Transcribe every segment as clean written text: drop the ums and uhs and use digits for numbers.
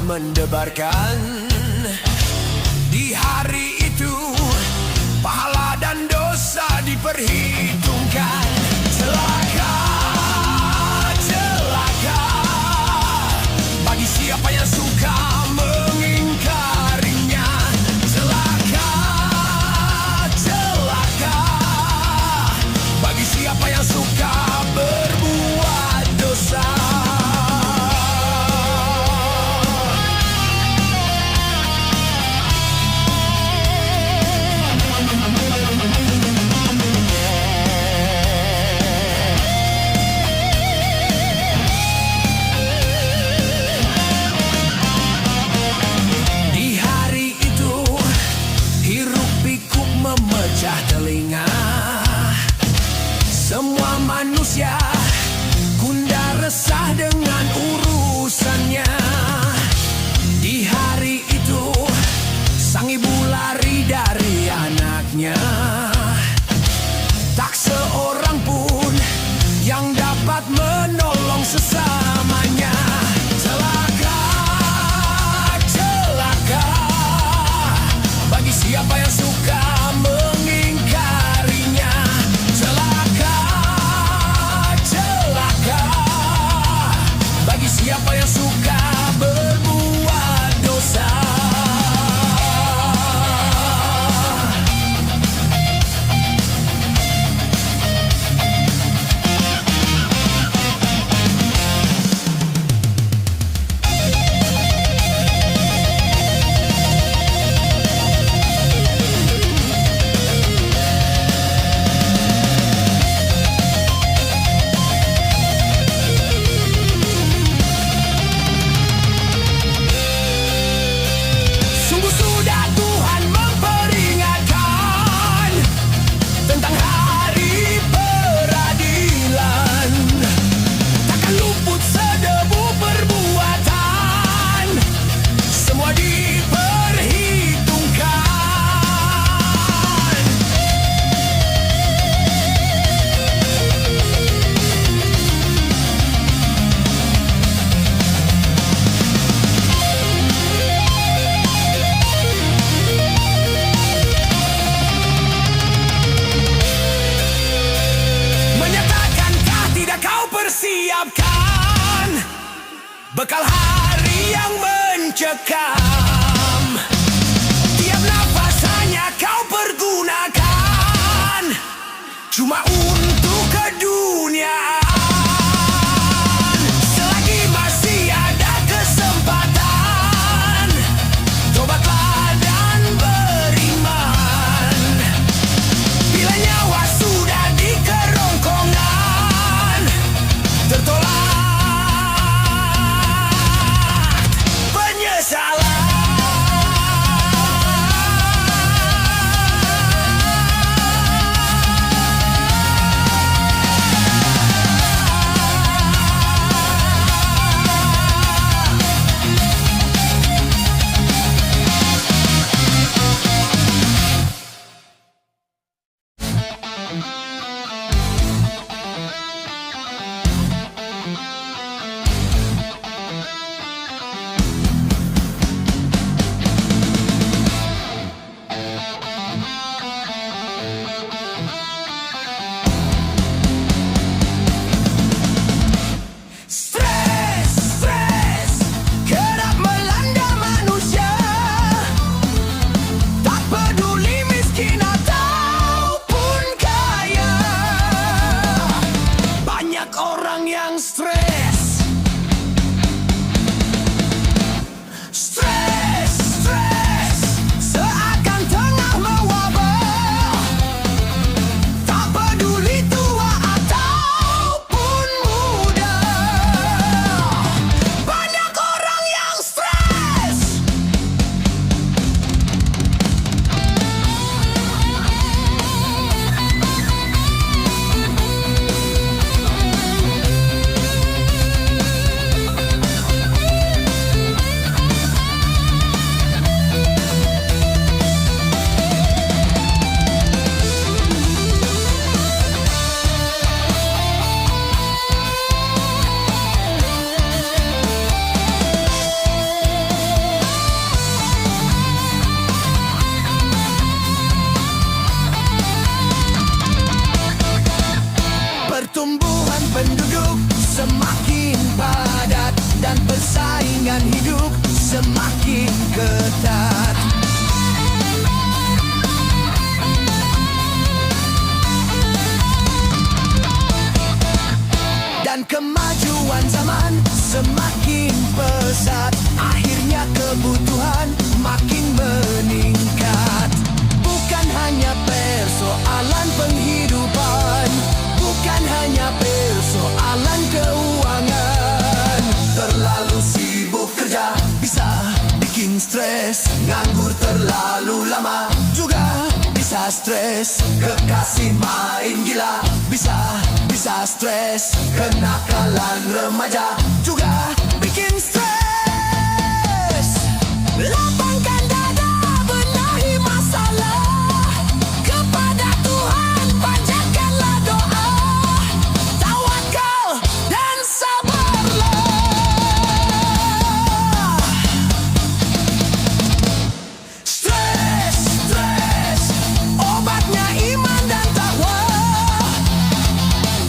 mendebarkan. Di hari itu pahala dan dosa diperhitungkan. Celaka, celaka bagi siapa yang suka mengingkarinya. Celaka, celaka bagi siapa yang suka berbuat dosa. Memecah telinga semua manusia, gundah resah dengan urusannya. Di hari itu sang ibu lari dari anaknya. Tak seorang pun yang dapat menolong sesamanya. Celaka, celaka bagi siapa yang suka mengingkarinya. Celaka, celaka bagi siapa yang suka berbuat dosa. Siapkan bekal hari yang mencekam. Tiap nafas hanya kau pergunakan cuma untuk keduniaan. Selagi masih ada kesempatan, tobatlah dan beriman. Bila nyawa sudah di kerongkongan, tertolak penyesalan. Dan kemajuan zaman semakin pesat, akhirnya kebutuhan makin meningkat. Bukan hanya persoalan penghidupan, bukan hanya persoalan keuangan. Terlalu sibuk kerja bisa bikin stres, nganggur terlalu lama juga bisa stres. Kekasih main gila bisa stres. Kenakalan remaja juga bikin stres. Lapangkan dada, benahi masalah. Kepada Tuhan panjatkanlah doa. Tawakal dan sabarlah. Stres, obatnya iman dan takwa,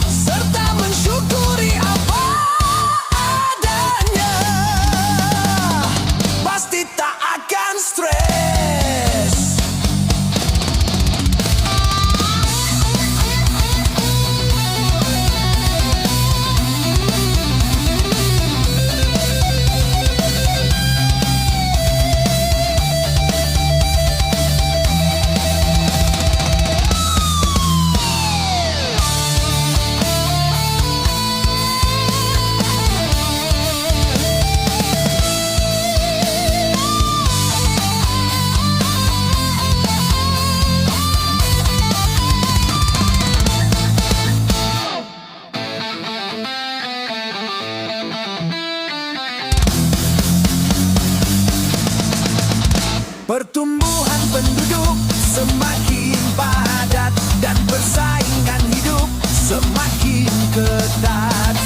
serta mensyukuri apa adanya. Pasti tak akan stres. Pertumbuhan penduduk semakin padat dan persaingan hidup semakin ketat.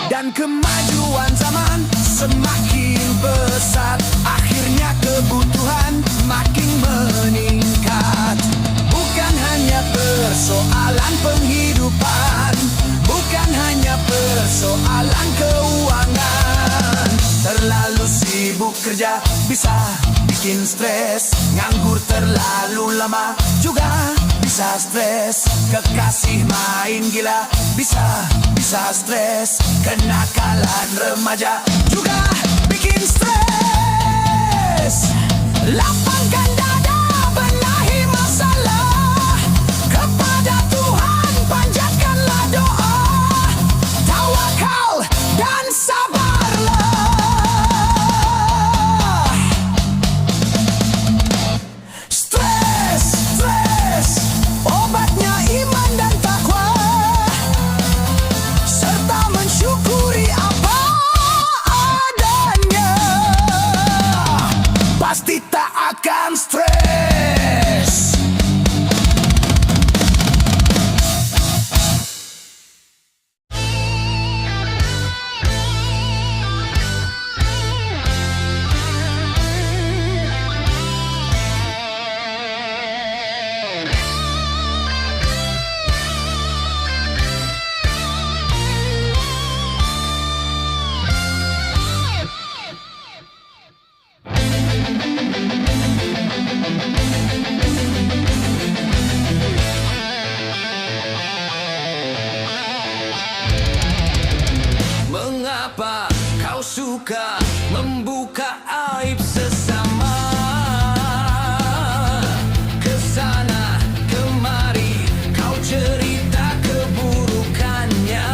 Dan kemajuan zaman semakin pesat, akhirnya kebutuhan makin meningkat. Bukan hanya persoalan penghidupan, bukan hanya persoalan keuangan. Terlalu sibuk kerja bisa bikin stres, nganggur terlalu lama juga bisa stres. Kekasih main gila bisa stres. Kenakalan remaja juga bikin stres. Lapangkan dada, benahi masalah. Kepada Tuhan panjatkanlah doa. Tawakal dan sabarlah. Stres, obatnya iman dan takwa, serta mensyukuri apa adanya. Pasti tak akan stres. Mengapa kau suka membuka aib sesama? Kesana kemari kau cerita keburukannya.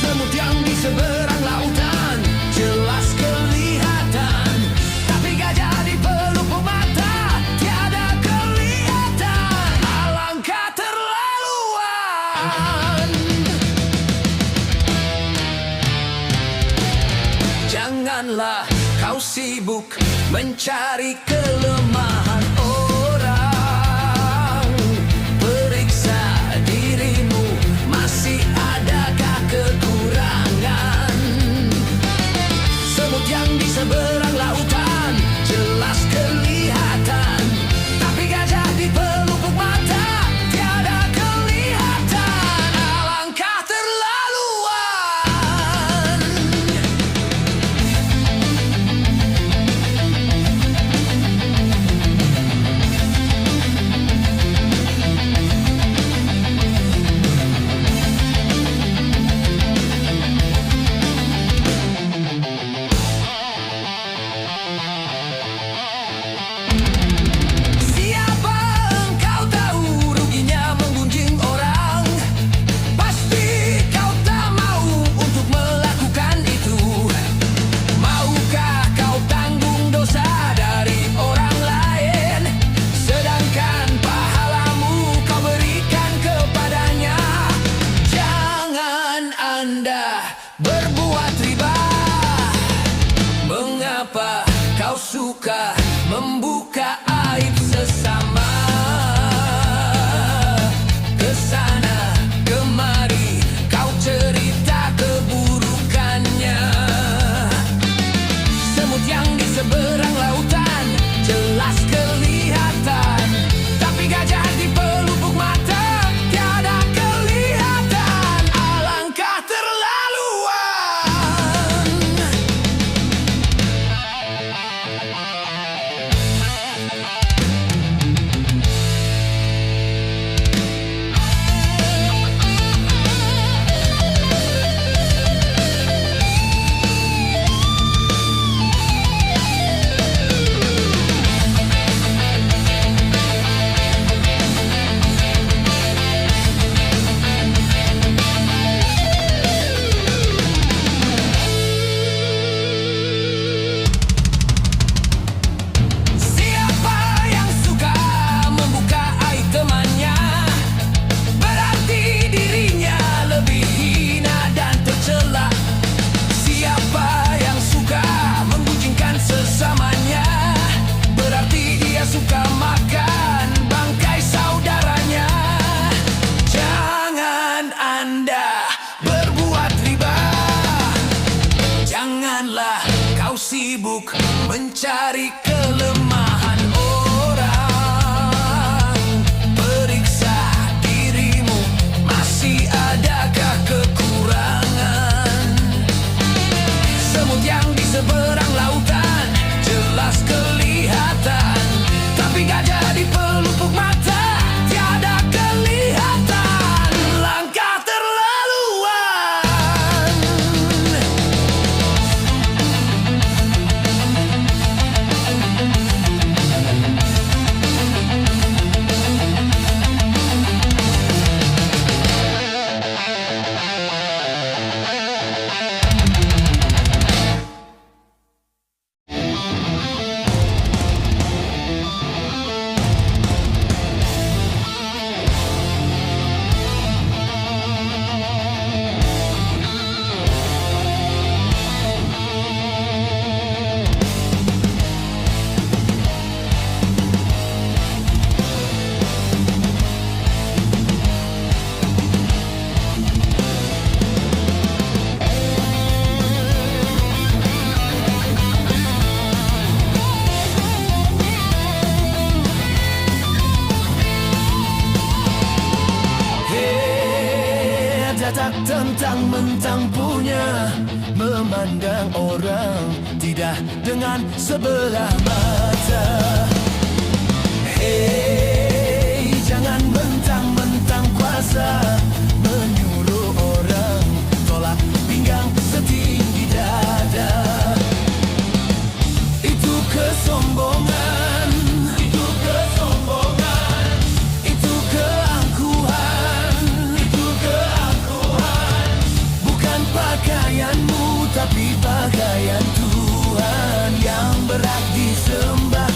Semut yang di seberang lautan jelas kelihatan, tapi gajah di pelupuk mata tiada kelihatan. Alangkah terlaluan. Janganlah kau sibuk mencari kelemahan orang. Periksa dirimu, masih adakah kekurangan? Semut yang di seberang lautan jelas kelihatan, tapi gajah di pelupuk mata tiada kelihatan. Alangkah terlaluan. membuka aib sesama. Kesana kemari kau cerita keburukannya. Semut yang di seberang lautan jelas kelihatan, tapi gajah di pelupuk mata tiada kelihatan. Alangkah terlaluan. Siapa yang suka membuka aib temannya, berarti dirinya lebih hina dan tercela. Siapa yang suka menggunjingkan sesamanya, berarti dia suka makan bangkai saudaranya. Jangan Anda berbuat riba, janganlah kau sibuk mencari kelemahan orang. Periksa dirimu, masih adakah kekurangan? Semut yang di seberang lautan jelas kelihatan, tapi gajah di pelupuk mata tiada kelihatan. Langkah terlaluan. Tak tentang mentang punya, memandang orang tidak dengan sebelah mata. Hei, jangan mentang-mentang kuasa menyuruh orang tolak pinggang setinggi dada. Itu kesombongan, itu kesombongan, itu keangkuhan, itu keangkuhan. Bukan pakaianmu tapi pakaian Tuhan yang berat disembah.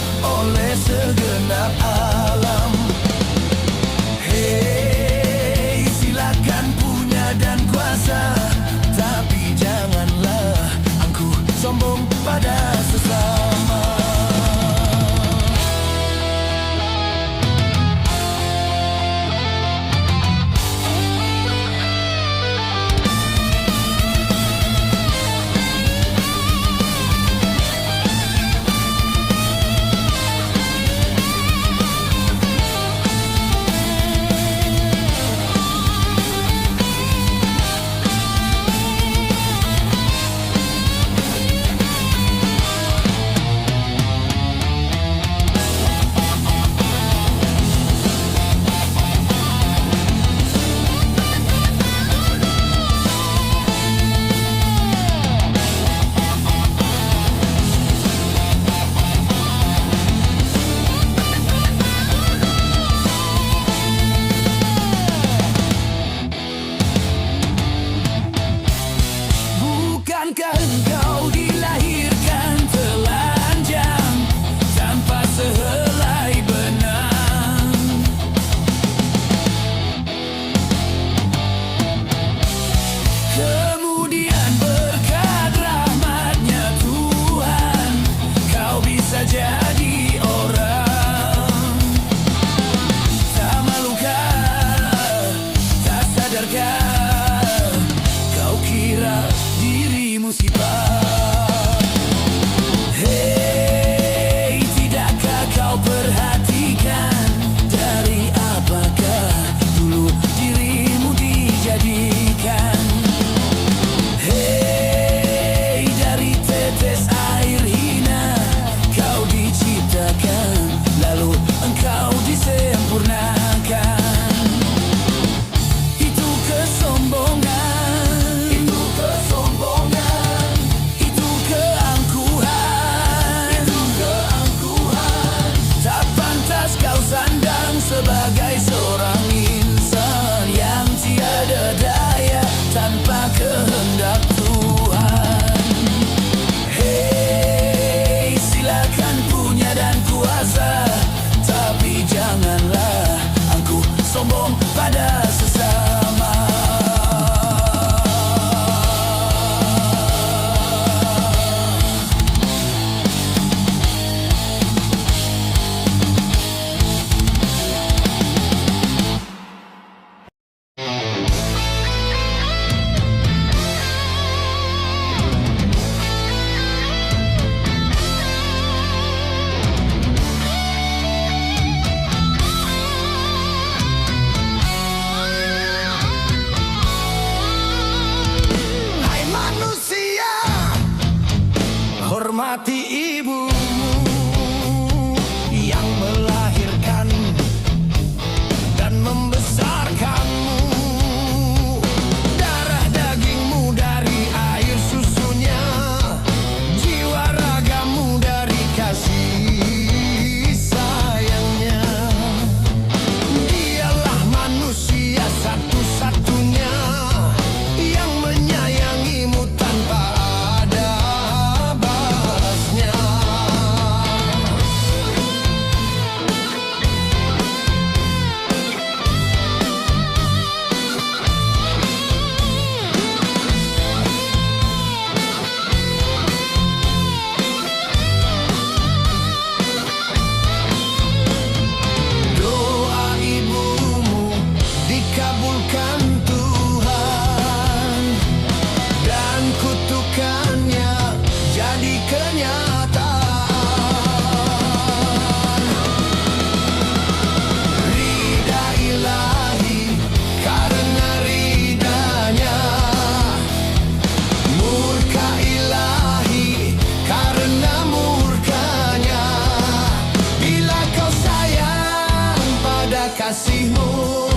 kasihmu,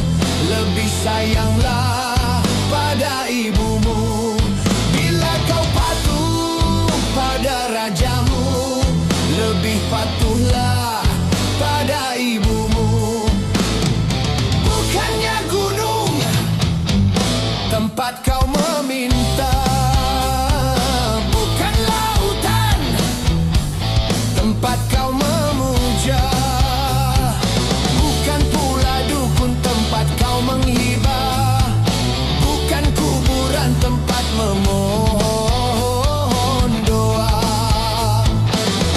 lebih sayanglah pada ibumu. Bila kau patuh pada rajamu, lebih patuhlah pada ibumu. Bukannya gunung tempat kau meminta, bukan lautan tempat kau memuja, bukan pula dukun tempat kau menghibah, bukan kuburan tempat memohon doa.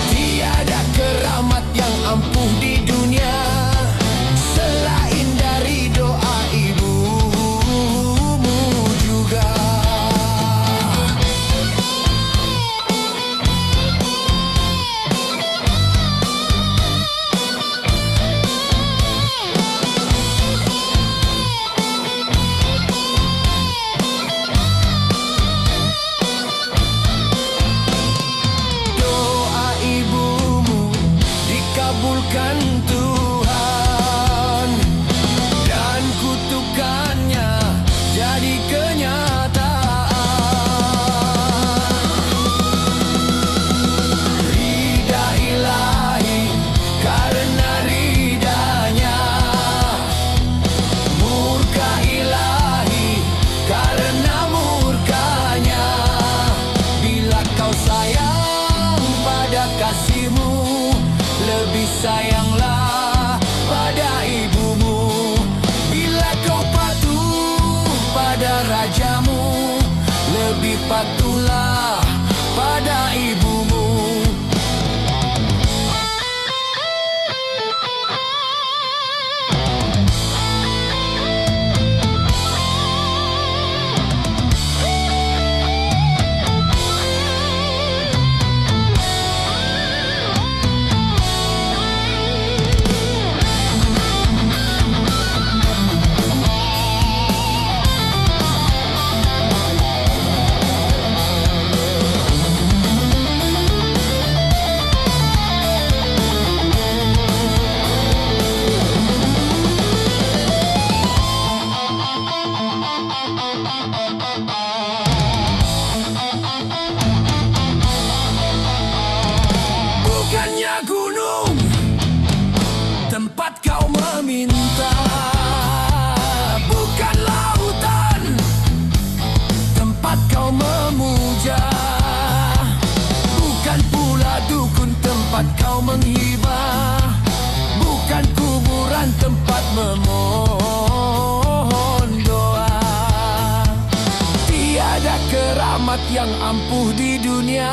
Tiada keramat yang ampuh di dunia selain dari doa ibumu juga. Doa ibumu dikabulkan Tuhan, dan kutukannya jadi kenyataan. Ridha ilahi karena ridanya, murka ilahi karena murkanya. Bila kau sayang pada kasihmu, lebih sayanglah pada ibumu. Bila kau patuh pada rajamu, lebih patuhlah pada ibumu. Bukannya gunung tempat kau meminta, bukan lautan tempat kau memuja, bukan pula dukun tempat kau menghibah, bukan kuburan tempat memohon doa. Tiada keramat yang ampuh di dunia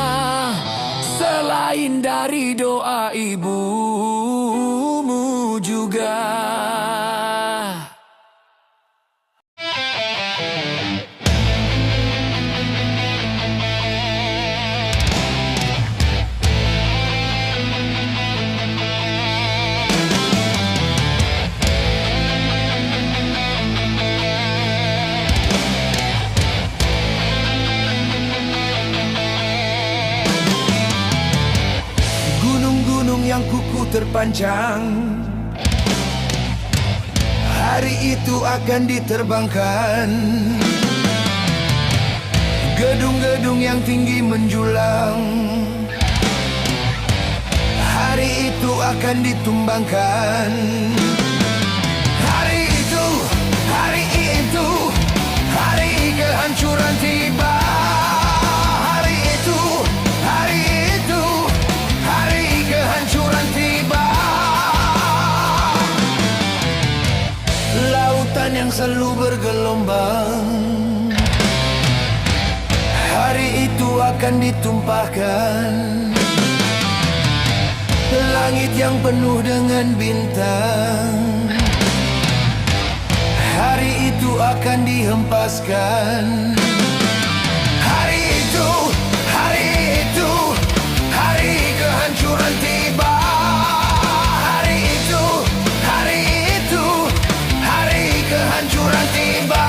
selain dari doa ibumu juga. Gunung-gunung yang kuku terpanjang, hari itu akan diterbangkan. Gedung-gedung yang tinggi menjulang, hari itu akan ditumbangkan. Hari itu, hari itu, hari kehancuran tiba. Hari itu, hari itu, hari kehancuran tiba. Lautan yang selalu bergelombang, hari itu akan ditumpahkan. Langit yang penuh dengan bintang, hari itu akan dihempaskan. Hari itu, hari itu, hari kehancuran tiba. Hari itu, hari itu, hari kehancuran tiba.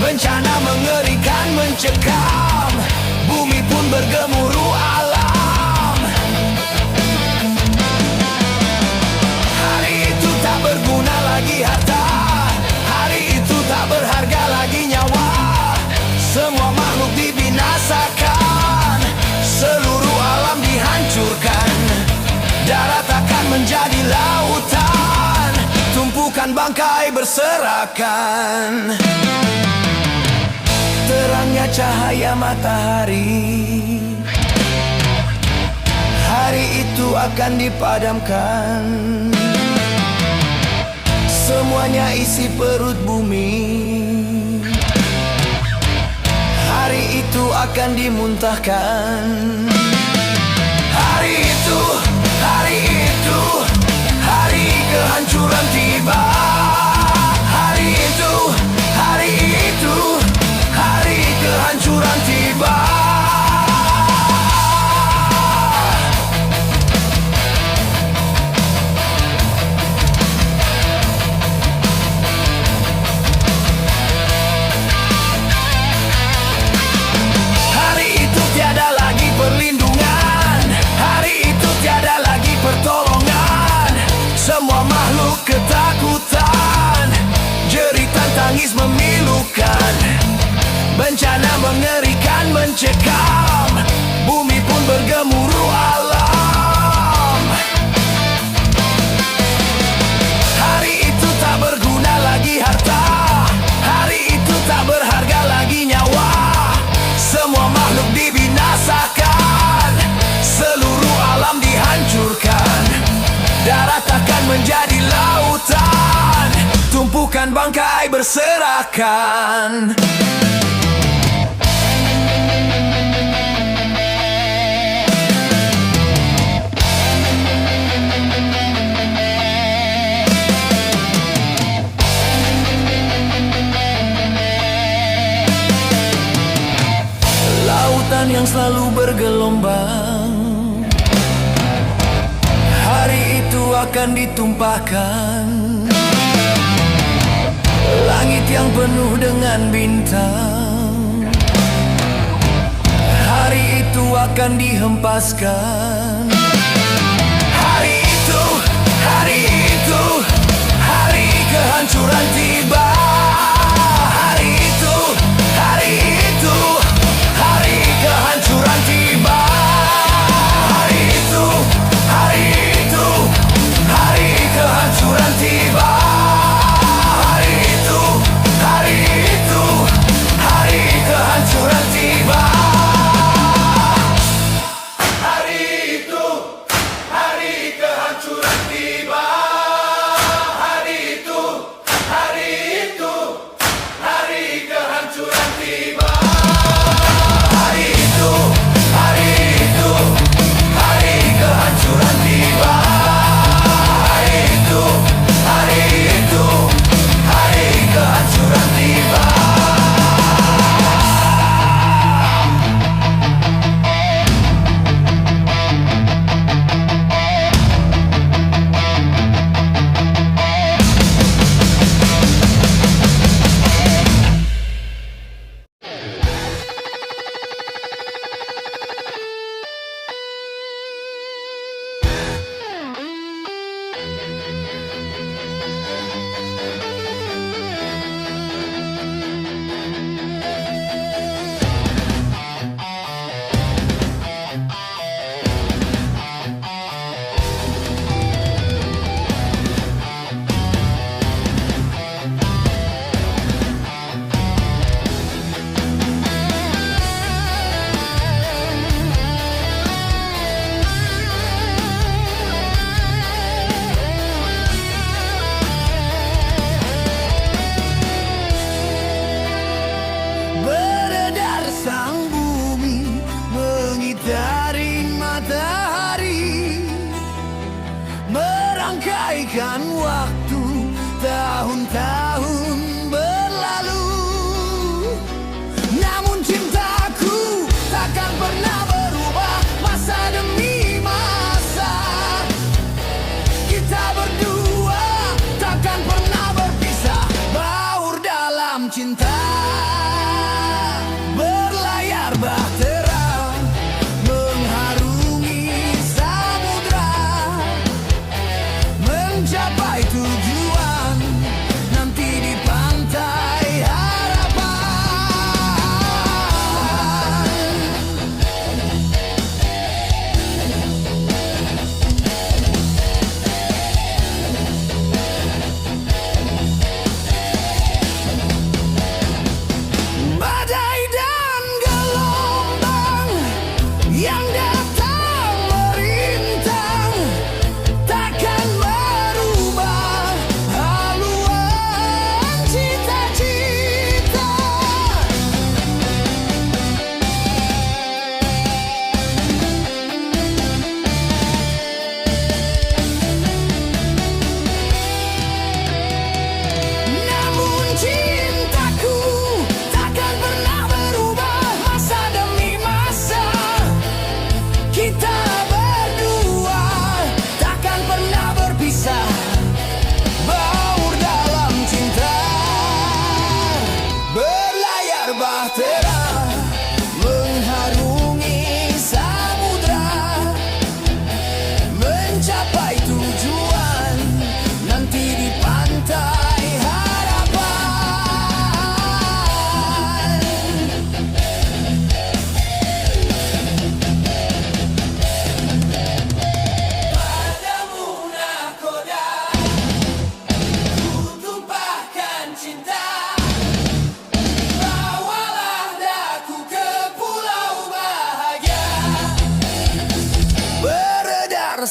Bencana mengerikan mencekam, bumi pun bergemuruh alam. Hari itu tak berguna lagi harta, hari itu tak berharga lagi nyawa. Semua makhluk dibinasakan, seluruh alam dihancurkan. Darat akan menjadi lautan, tumpukan bangkai berserakan. Terangnya cahaya matahari, hari itu akan dipadamkan. Semuanya isi perut bumi, hari itu akan dimuntahkan. Hari itu, hari itu, hari kehancuran tiba. Hari itu, hari itu, hari kehancuran tiba. Hari itu tiada lagi perlindungan, hari itu tiada lagi pertolongan. Semua makhluk ketakutan, jeritan tangis memilukan. Bencana mengerikan mencekam, bumi pun bergemuruh alam. Hari itu tak berguna lagi harta, hari itu tak berharga lagi nyawa. Semua makhluk dibinasakan, seluruh alam dihancurkan. Darat akan menjadi lautan, tumpukan bangkai berserakan. Lautan yang selalu bergelombang, hari itu akan ditumpahkan. Langit yang penuh dengan bintang, hari itu akan dihempaskan. Hari itu, hari itu, hari kehancuran tiba. Hari itu, hari itu, hari kehancuran tiba. Hari itu, hari itu, hari kehancuran tiba. Hari itu, hari itu, hari kehancuran tiba. Hari itu, hari kehancuran tiba. Hari itu, hari itu, hari kehancuran tiba. Hari itu, hari itu, hari kehancuran tiba. Hari itu, hari itu, hari kehancuran tiba. Merangkaikan waktu, tahun-tahun berlalu, namun cintaku takkan pernah berubah. Masa demi masa, kita berdua takkan pernah berpisah. Baur dalam cinta.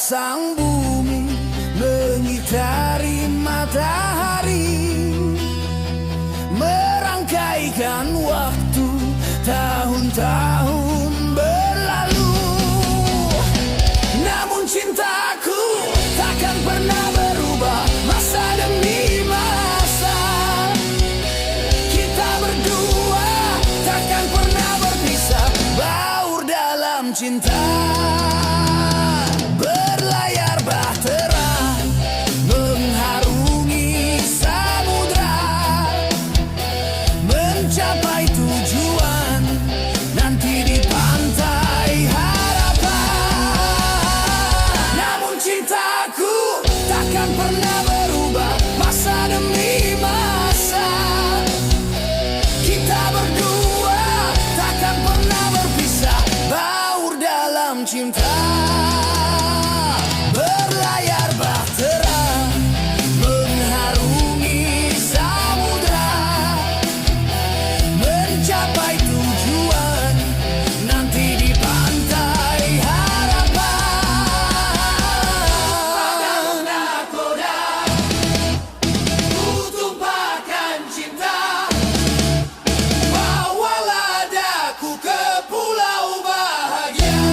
sang bumi mengitari matahari, merangkaikan waktu tahun-tahun berlalu. Namun cintaku takkan pernah berubah, masa demi masa. Kita berdua takkan pernah berpisah, baur dalam cinta. Berlayar bahtera mengharungi samudra, mencapai tujuan nanti di pantai harapan. Namun cintaku takkan pernah berubah, masa demi masa. Kita berdua takkan pernah berpisah, baur dalam cinta. Berlayar bahtera mengharungi samudra, mencapai tujuan nanti di pantai harapan. Nakoda ku tumpahkan cinta, bawalah daku ke pulau bahagia.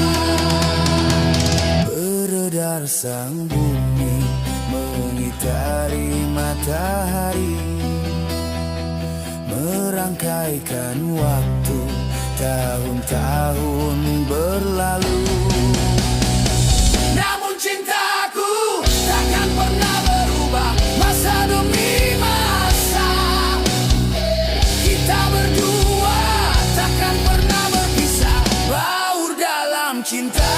Beredar sang bumi mengitari matahari, merangkaikan waktu tahun-tahun berlalu. Namun cintaku takkan pernah berubah, masa demi masa. Kita berdua takkan pernah berpisah, baur dalam cinta.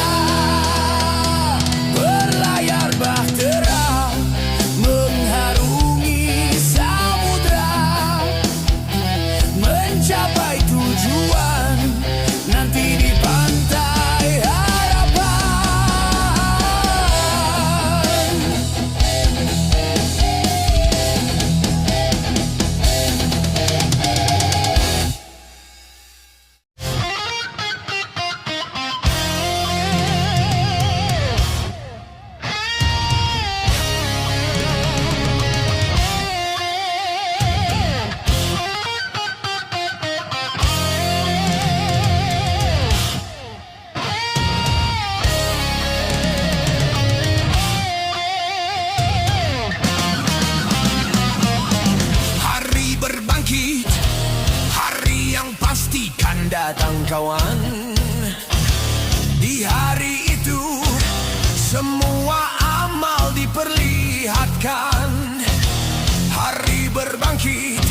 Berlayar bahtera mengharungi samudra, mencapai tujuan nanti di pantai harapan. Hari berbangkit, hari yang pastikan datang kawan. Di hari itu semua amal diperlihatkan. Hari berbangkit,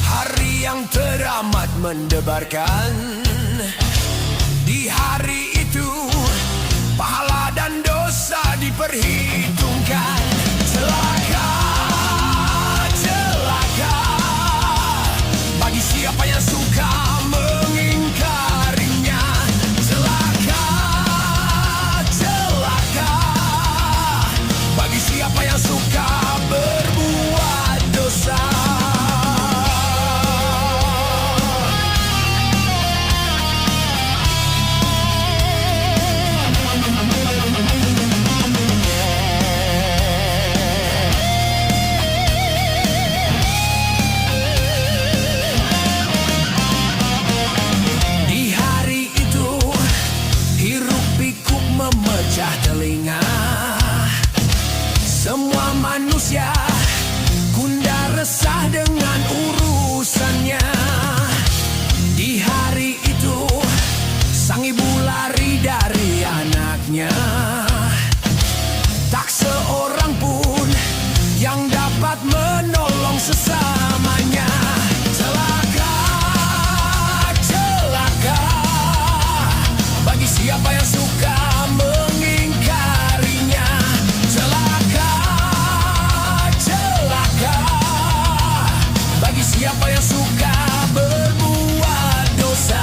hari yang teramat mendebarkan. Di hari itu pahala dan dosa diperhitungkan. Celaka, celaka bagi siapa yang suka mengingkarinya. Celaka, celaka bagi siapa yang suka berbuat dosa. Di hari itu hiruk pikuk memecah telinga. Semua manusia gundah resah dengan urusannya. Di hari itu sang ibu lari dari anaknya. Tak seorang pun yang dapat menolong sesamanya. Celaka, celaka bagi siapa yang suka mengingkarinya. Celaka, celaka bagi siapa yang suka berbuat dosa.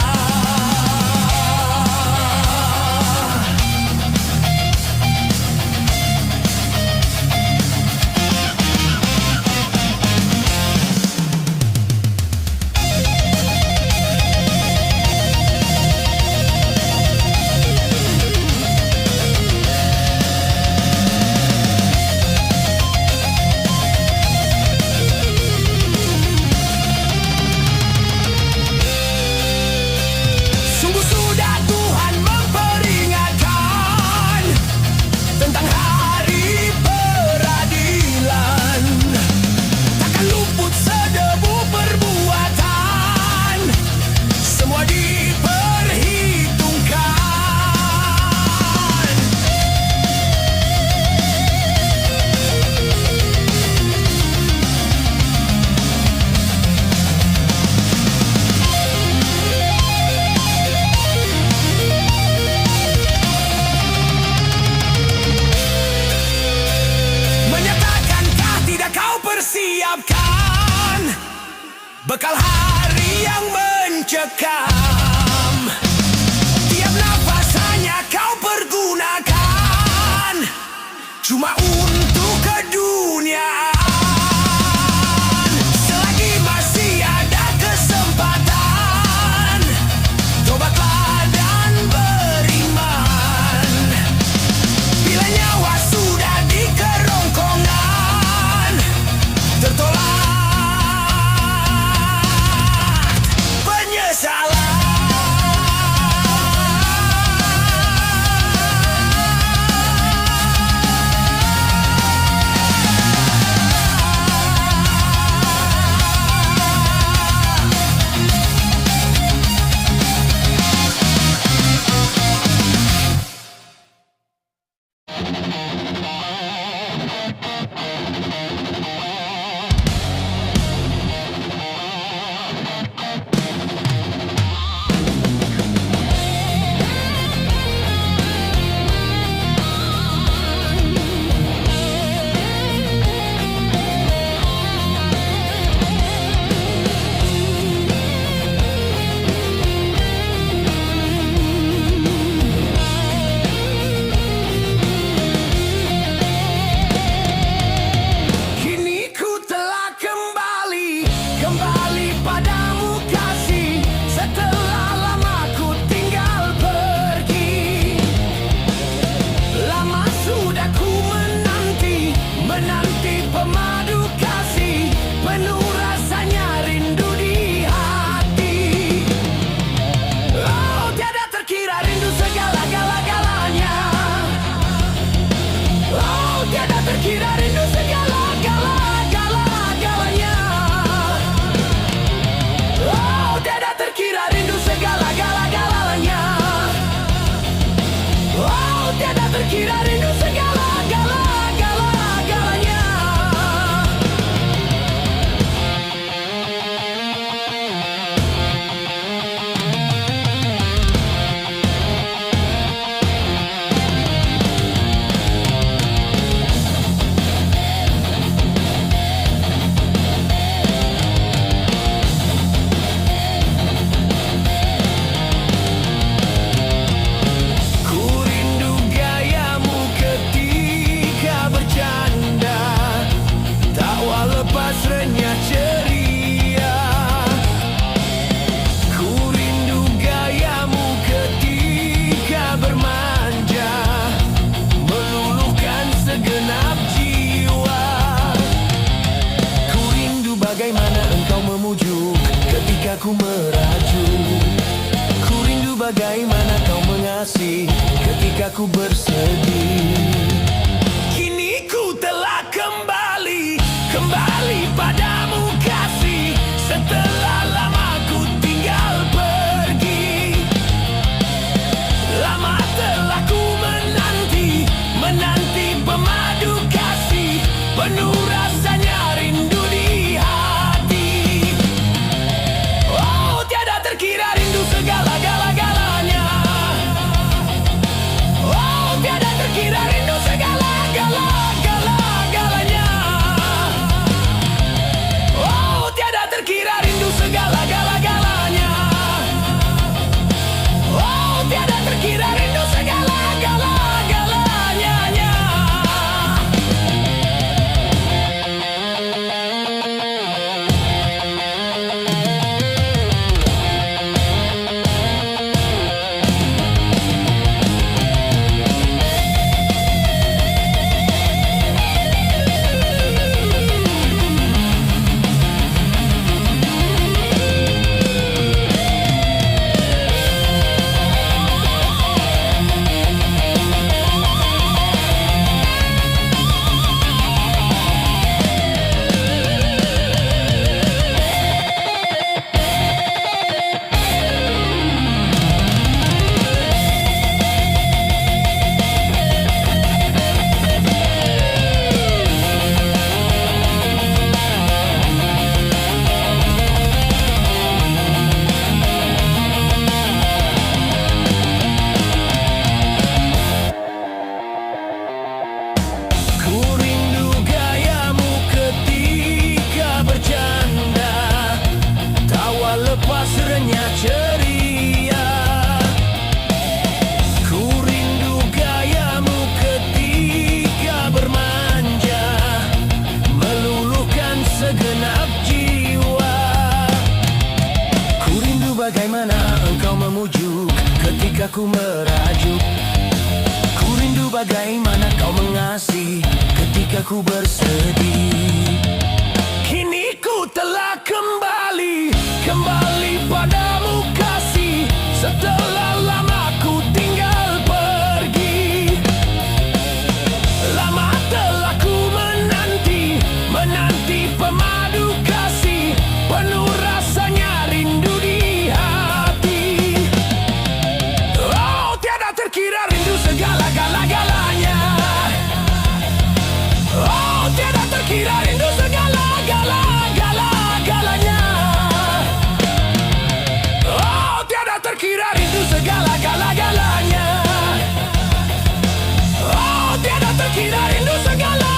bekal hari yang mencekam. Tiap nafas hanya kau pergunakan cuma untuk keduniaan. Selagi masih ada kesempatan, tobatlah dan beriman. Bila nyawa sudah di kerongkongan, tertolak penyesalan. Kira rindu segala-galanya. Bagaimana engkau memujuk ketika ku merajuk. Ku rindu bagaimana kau mengasih ketika ku bersedih. Kini ku telah kembali padamu kasih. Setelah lama ku tinggal pergi, lama telah ku menanti pemadu kasih. Penuh rasanya rindu di hati. Oh, tiada terkira rindu segala-galanya. Oh, tiada terkira rindu segala-galanya. Oh, tiada terkira rindu segala-galanya. Oh, tiada terkira rindu segala-galanya. lepas renyah ceria. Ku rindu gayamu ketika bermanja, meluluhkan segenap jiwa. Ku rindu bagaimana engkau memujuk ketika ku merajuk. Ku rindu bagaimana kau mengasih ketika ku bersedih. Kini ku telah kembali padamu kasih, setelah lama ku tinggal pergi. Lama telah ku menanti pemadu kasih, penuh rasanya rindu di hati. Oh, tiada terkira rindu segala-galanya. Oh, tiada terkira rindu segala-galanya. Oh, tiada terkira rindu segala-galanya. Oh, tiada terkira rindu segala-galanya.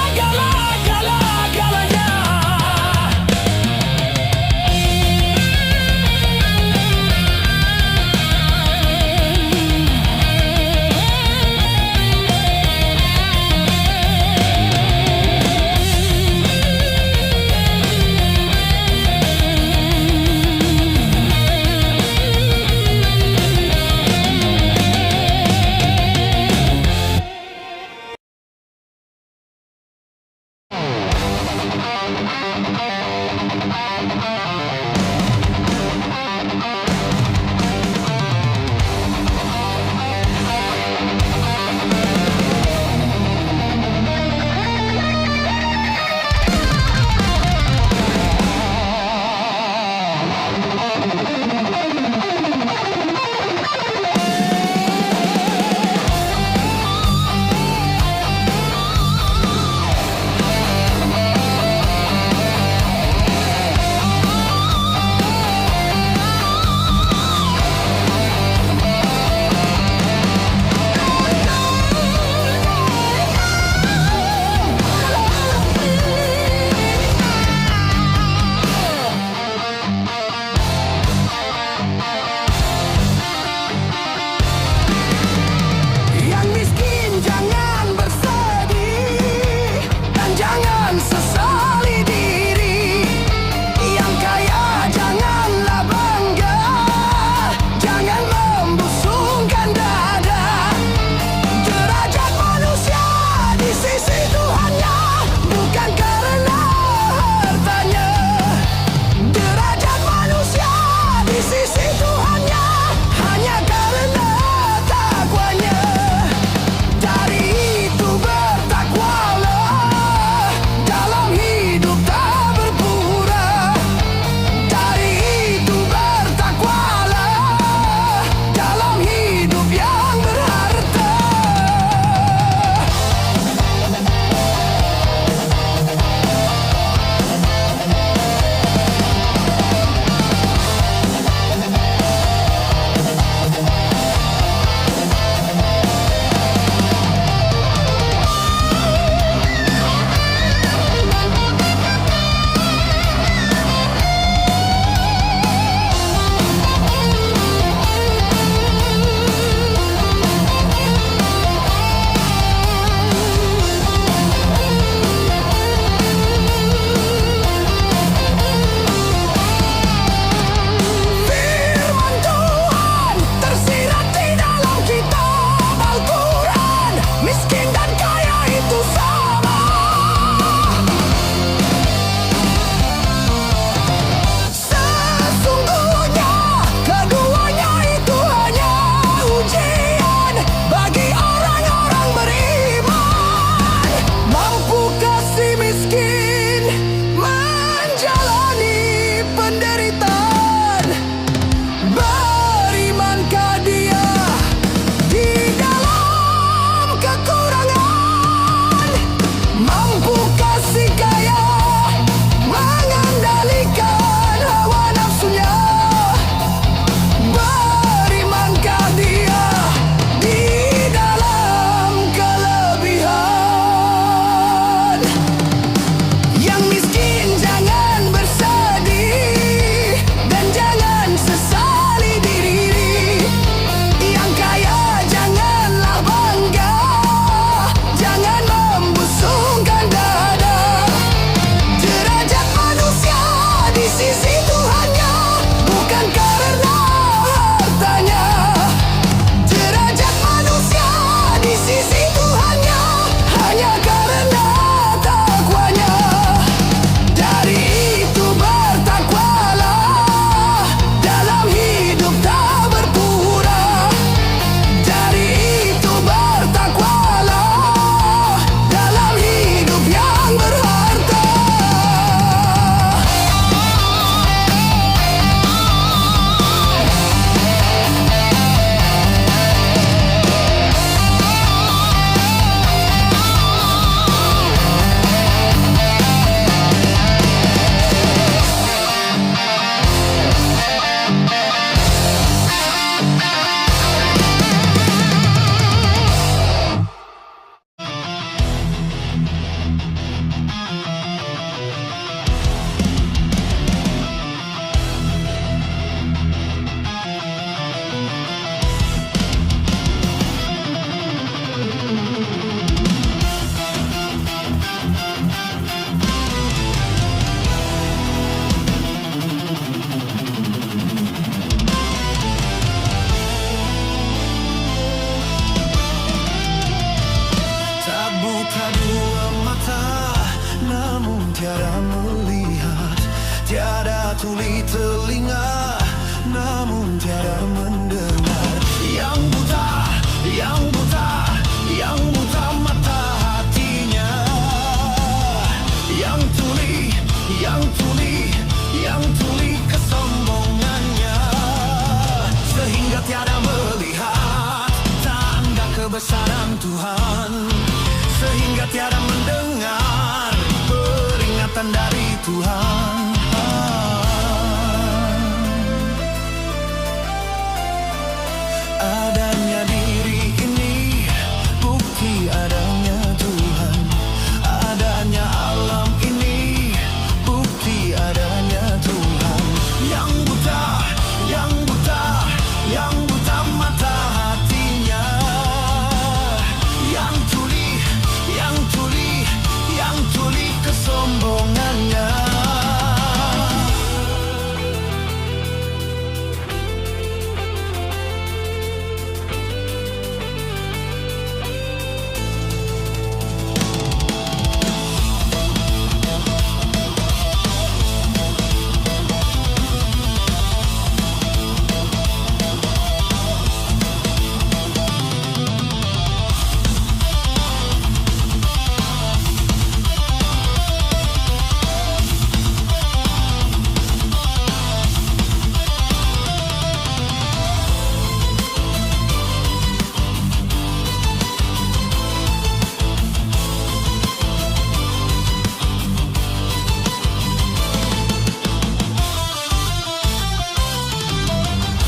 namun tiada mendengar. Yang buta, yang buta, yang buta mata hatinya. Yang tuli, yang tuli, yang tuli kesombongannya. Sehingga tiada melihat tanda kebesaran Tuhan. Sehingga tiada mendengar peringatan dari Tuhan. Adanya diri ini bukti adanya Tuhan. Adanya alam ini bukti adanya Tuhan. Yang buta, yang buta, yang buta mata hatinya. Yang tuli, yang tuli, yang tuli kesombongannya.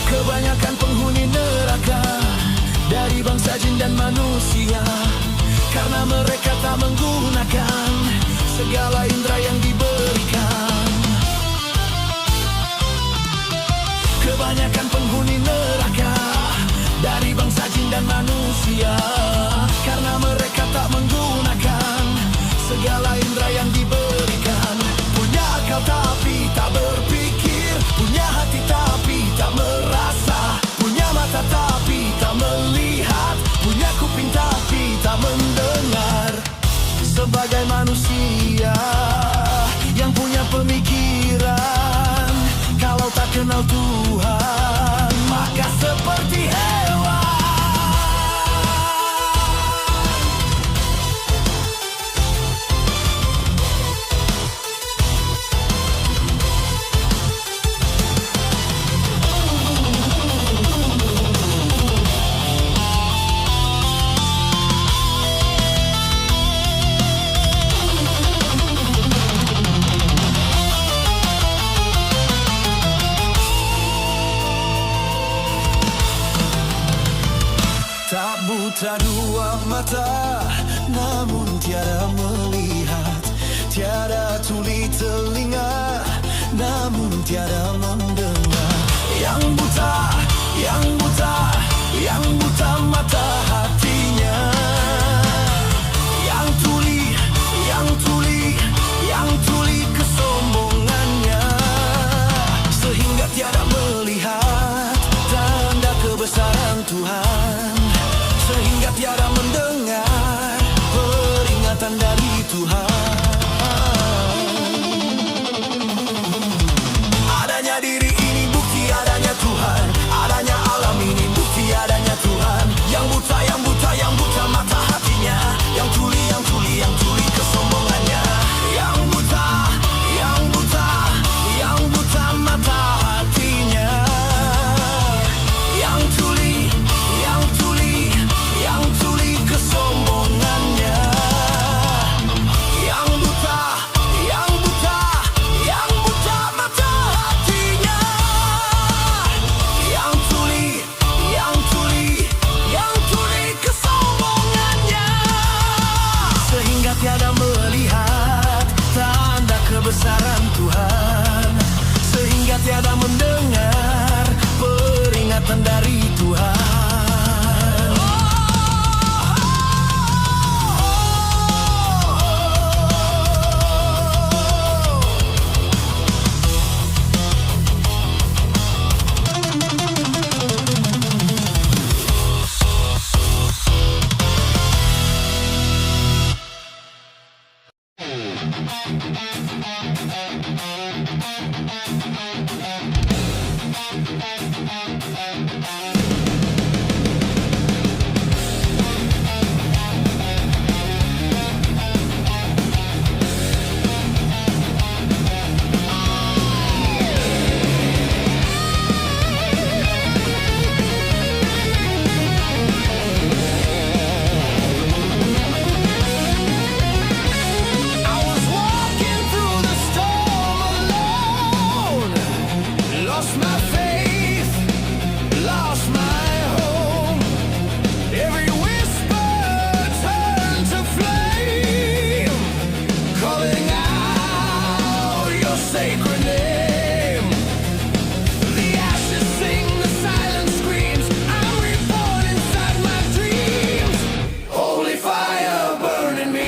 Kebanyakan penghuni neraka dari bangsa jin dan manusia, karena mereka tak menggunakan segala indera yang diberikan. Kebanyakan penghuni neraka dari bangsa jin dan manusia, karena mereka tak menggunakan segala indera yang diberikan. Punya akal tapi tak berpikir, punya hati tapi tak merasa, punya mata tapi tak melihat, punya kuping tapi tak mendengar. Sebagai manusia yang punya pemikiran, kalau tak kenal Tuhan, maka seperti hewan. Tak buta dua mata, namun tiada melihat. Tiada tuli telinga, namun tiada mendengar. Yang buta, yang buta, yang buta mata hatinya. Yang tuli, yang tuli, yang tuli kesombongannya. Sehingga tiada melihat tanda kebesaran Tuhan. Sehingga tiada mendengar peringatan dari Tuhan. Adanya diri ini bukti adanya Tuhan. Adanya alam ini bukti adanya Tuhan. Yang buta, yang buta, yang buta mata hatinya. Yang tuli, yang tuli, yang tuli kesombongannya. Yang buta, yang buta, yang buta mata hatinya. Yang tuli, yang tuli, yang tuli kesombongannya. I was walking through the storm alone, lost my faith, lost my home. Every whisper turned to flame, calling out your sacred name. The ashes sing, the silence screams. I'm reborn inside my dreams. Holy fire burning me.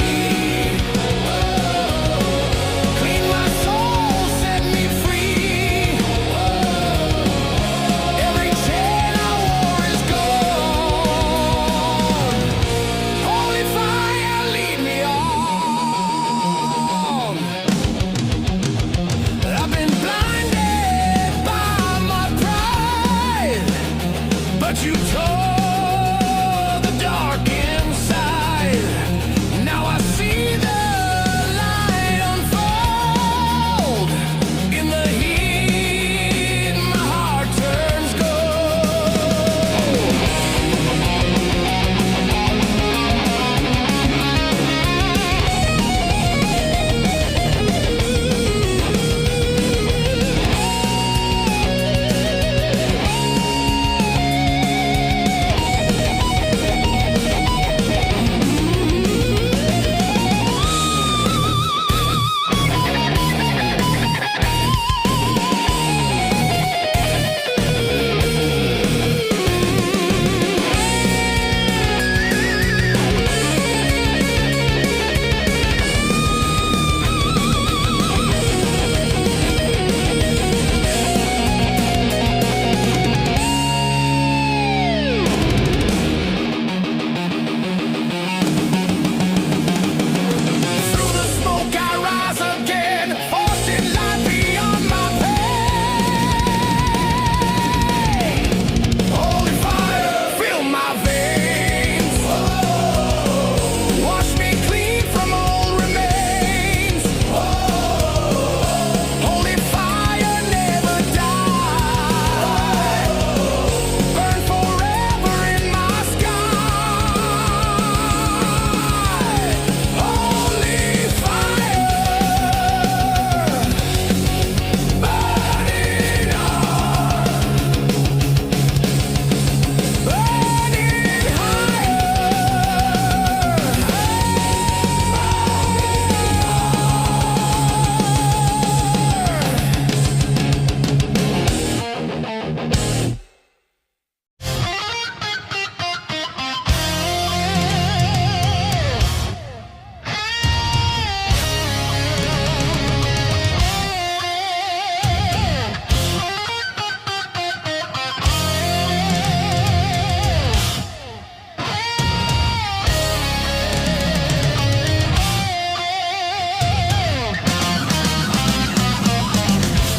Clean my soul, set me free. Every chain I wore is gone. Holy fire, lead me on. I've been blinded by my pride, but you tore the dark inside. Now I see the light unfold. In the heat, my heart turns gold. Through the smoke I rise again, forging light beyond my pain. Holy fire, fill my veins. Wash me clean from all remains. Holy fire, never die. Burn forever in my sky. Holy fire, burning hard, burning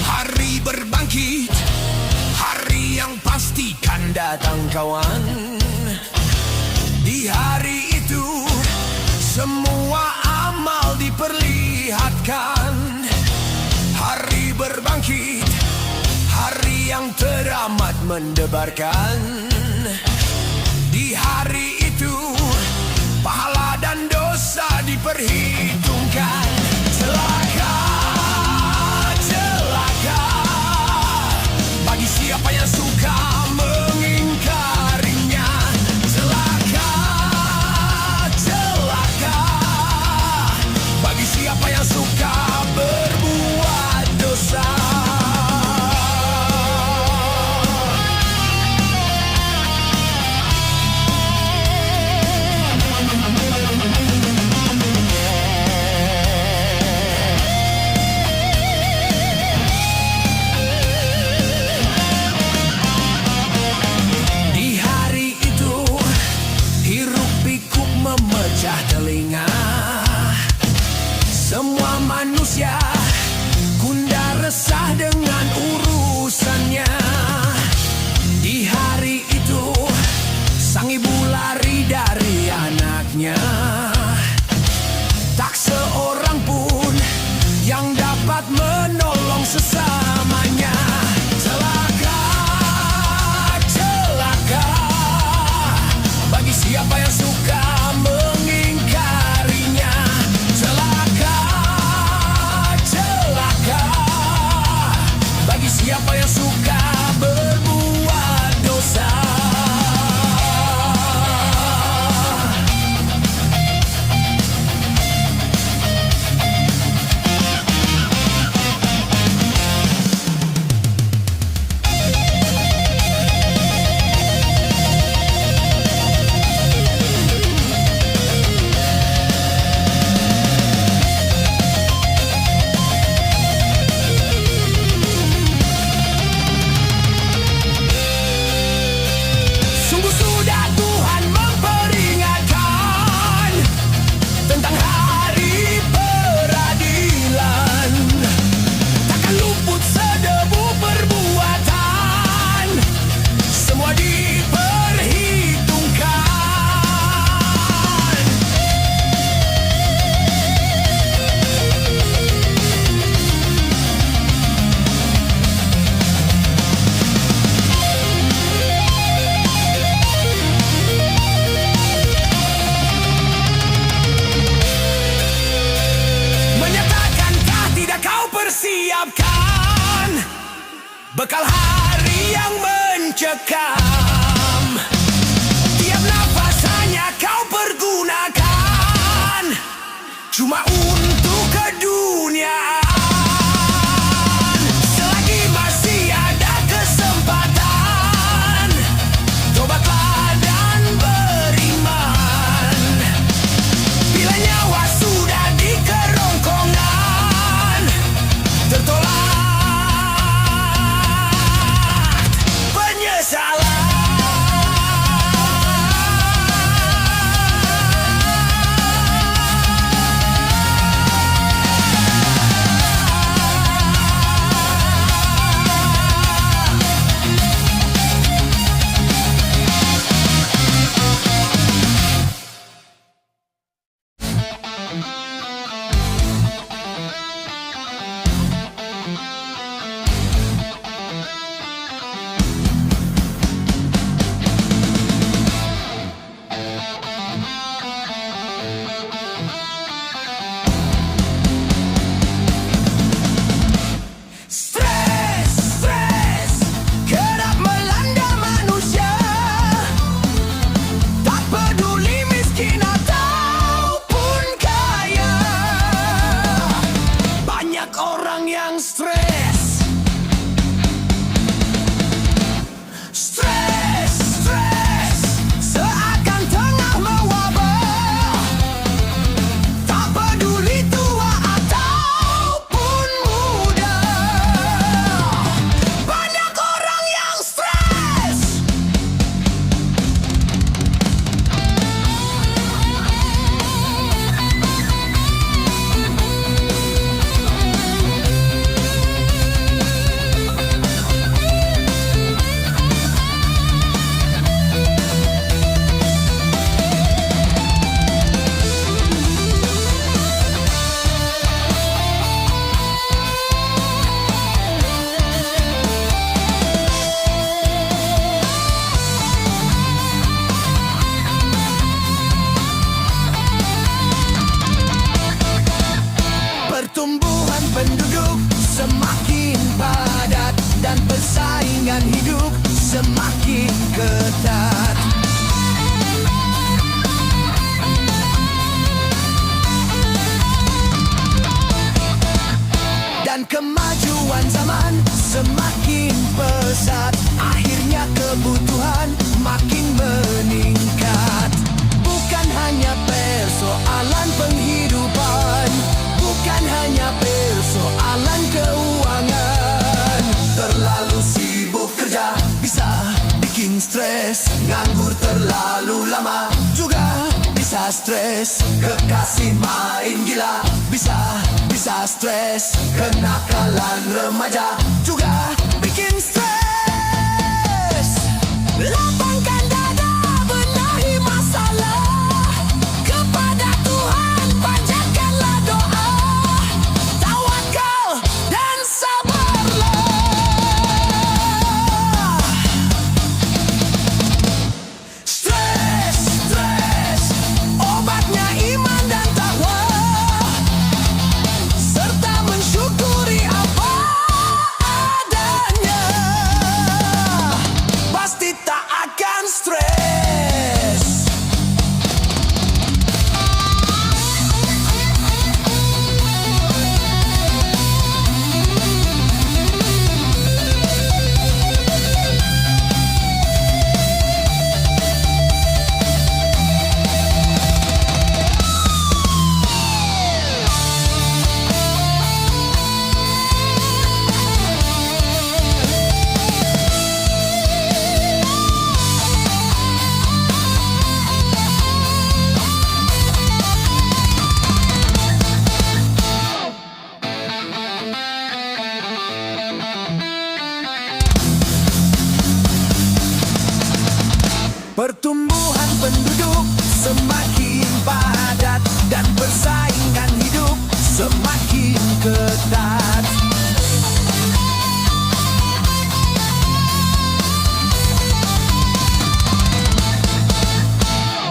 Hari berbangkit, hari yang pasti kan datang kawan. Di hari itu semua amal diperlihatkan. Hari berbangkit, hari yang teramat mendebarkan. Di hari itu pahala dan dosa diperhitungkan. Celaka, celaka bagi siapa yang suka mengingkarinya. Celaka, celaka bagi siapa yang suka berbuat dosa. mencekam. Tiap nafas hanya kau pergunakan cuma untuk keduniaan. Selagi masih ada kesempatan, tobatlah dan beriman. Bila nyawa sudah di kerongkongan, tertolak penyesalan. Pertumbuhan penduduk semakin padat dan persaingan hidup semakin ketat. Dan kemajuan zaman semakin pesat, akhirnya kebutuhan makin meningkat. Bukan hanya persoalan penghidupan, bukan hanya persoalan keuangan. Terlalu sibuk kerja bisa bikin stres, nganggur terlalu lama juga bisa stres. Kekasih main gila bisa stres. Kenakalan remaja juga bikin stres. Lapangkan dada, benahi masalah. Kepada Tuhan panjatkanlah doa. Tawakal dan sabarlah. Stres, obatnya iman dan takwa, serta mensyukuri apa adanya. Pasti tak akan stres. Pertumbuhan penduduk semakin padat dan persaingan hidup semakin ketat.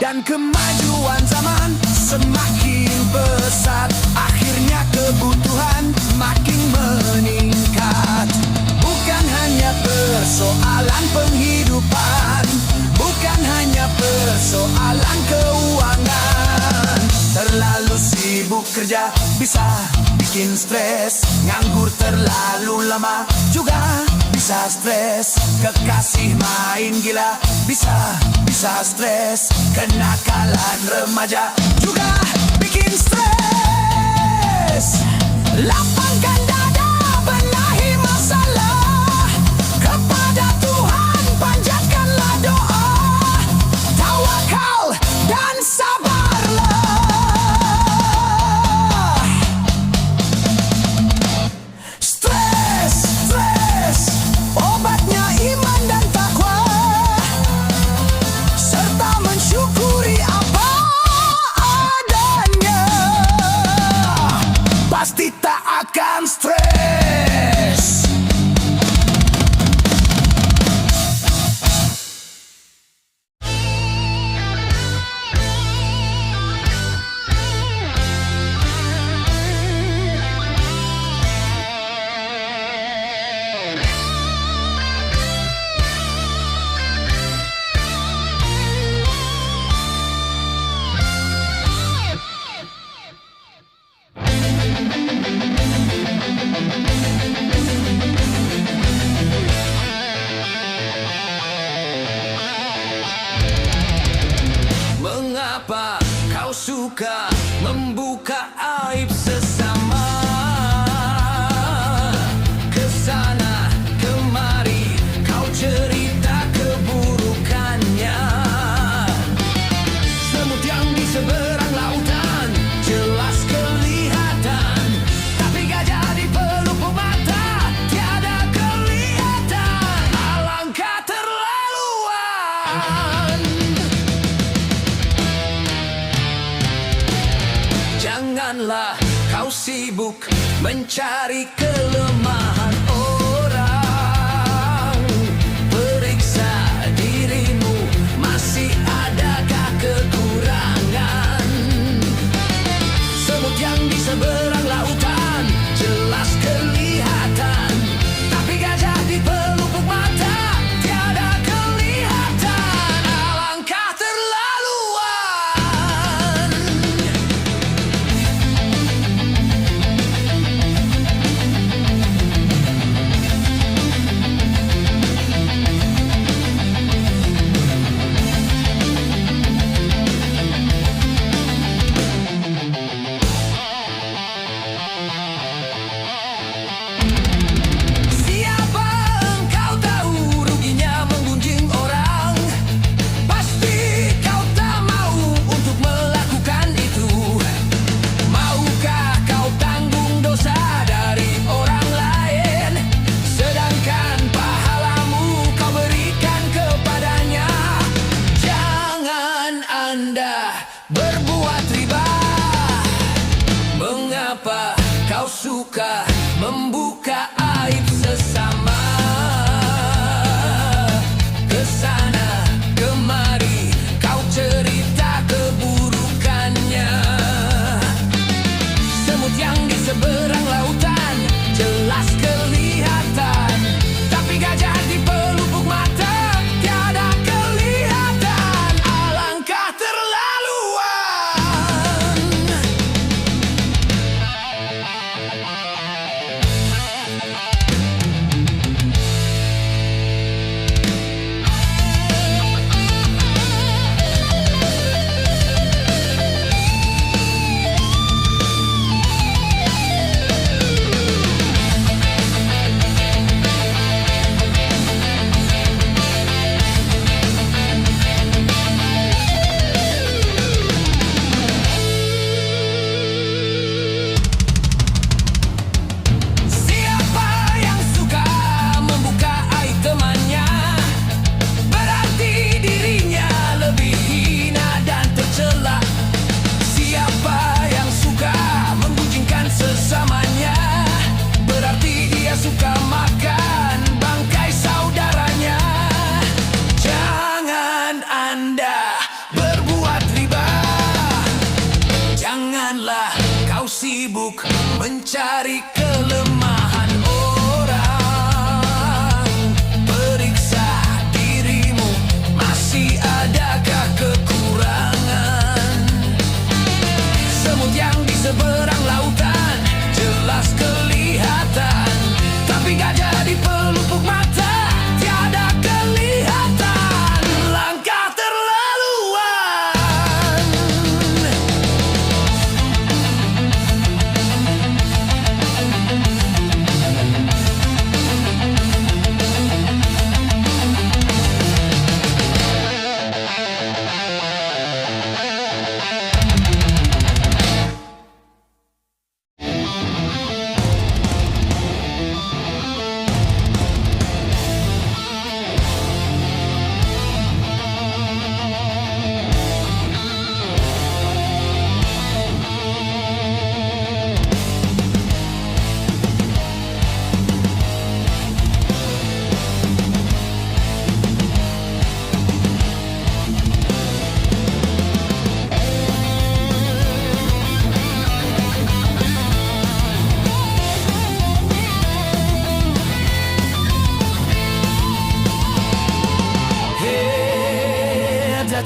Dan kemajuan zaman semakin pesat, akhirnya kebutuhan makin meningkat. Bukan hanya persoalan persoalan penghidupan, bukan hanya persoalan keuangan. Terlalu sibuk kerja bisa bikin stres, nganggur terlalu lama juga bisa stres. Kekasih main gila bisa stres. Kenakalan remaja juga bikin stres. Lapangkan dada, benahi masalah, kepada Tuhan panjatkanlah doa, tawakal dan sabarlah. Stres, obatnya iman dan takwa, serta mensyukuri apa adanya. Pasti tak akan stres. Mengapa kau suka membuka aib sesama? Kesana kemari kau cerita keburukannya. Semut yang di seberang lautan jelas kelihatan, tapi gajah di pelupuk mata tiada kelihatan. Alangkah terlaluan. Janganlah kau sibuk mencari kelemahan orang. Periksa dirimu, masih adakah kekurangan? Semut yang di seberang lautan jelas kelihatan, tapi gajah di pelupuk mata tiada kelihatan. Alangkah terlaluan.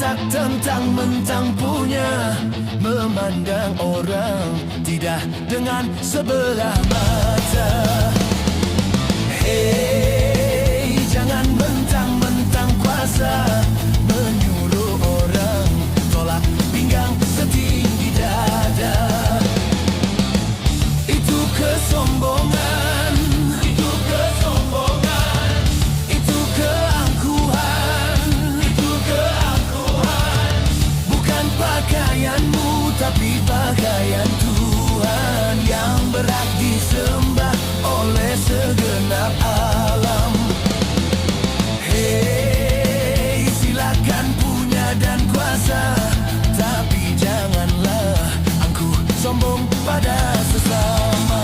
tak tentang-mentang punya, memandang orang tidak dengan sebelah mata. Hei, jangan mentang-mentang kuasa menyuruh orang tolak pinggang setinggi dada. Itu kesombongan, itu kesombongan, itu keangkuhan, itu keangkuhan. Bukan pakaianmu tapi pakaian Tuhan yang berat disembah oleh segenap alam. Hei, silakan punya dan kuasa, tapi janganlah angkuh sombong pada sesama.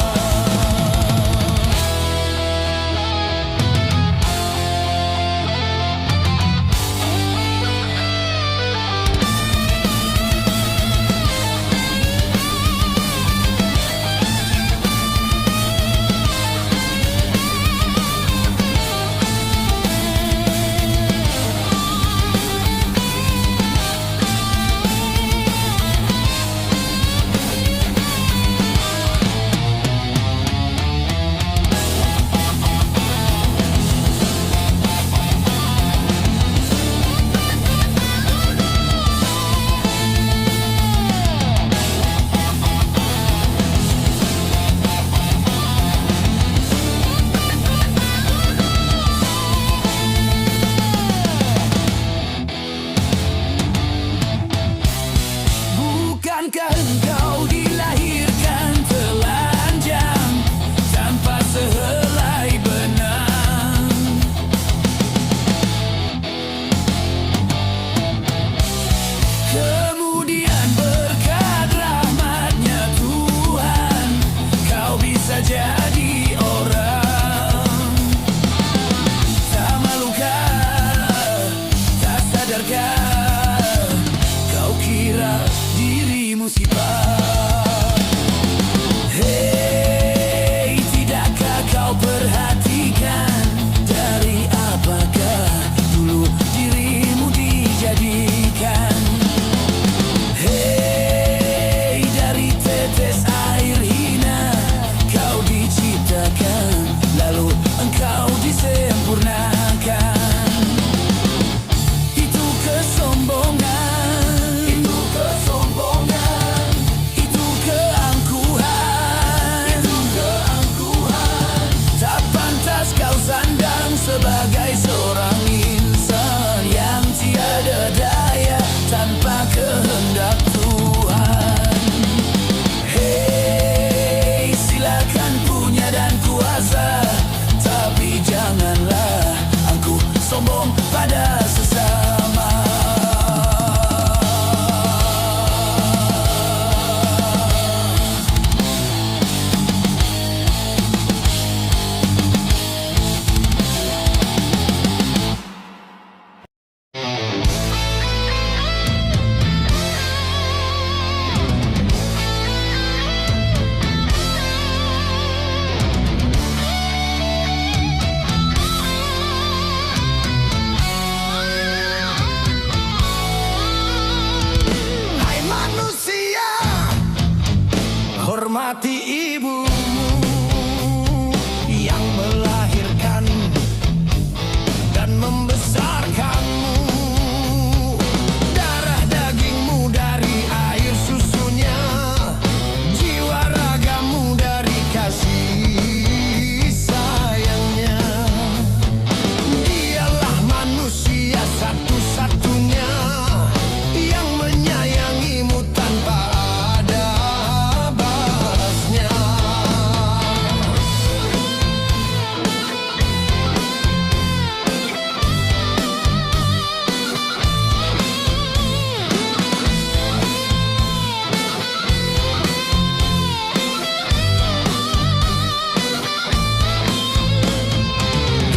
Bukankah engkau dilahirkan telanjang tanpa sehelai benang? Kemudian berkat rahmatnya Tuhan, kau bisa jadi orang. Tak malukah, tak sadarkah, kau kira dirimu sifat? Hei, tidakkah kau perhatikan dari apakah dulu dirimu dijadikan? Hei, dari tetes air hina kau diciptakan, lalu engkau disempurnakan. Itu kesombongan, itu kesombongan, itu keangkuhan, itu keangkuhan. Tak pantas kau sandang sebagai seorang insan yang tiada daya tanpa kehendak Tuhan. Hei, silakan punya dan kuasa, tapi janganlah angkuh sombong pada sesama. Hai manusia, hormati ibumu yang melahirkan dan membesarkanmu. Darah dagingmu dari air susunya, jiwa ragamu dari kasih sayangnya. Dialah manusia satu-satunya yang menyayangimu tanpa ada balasnya.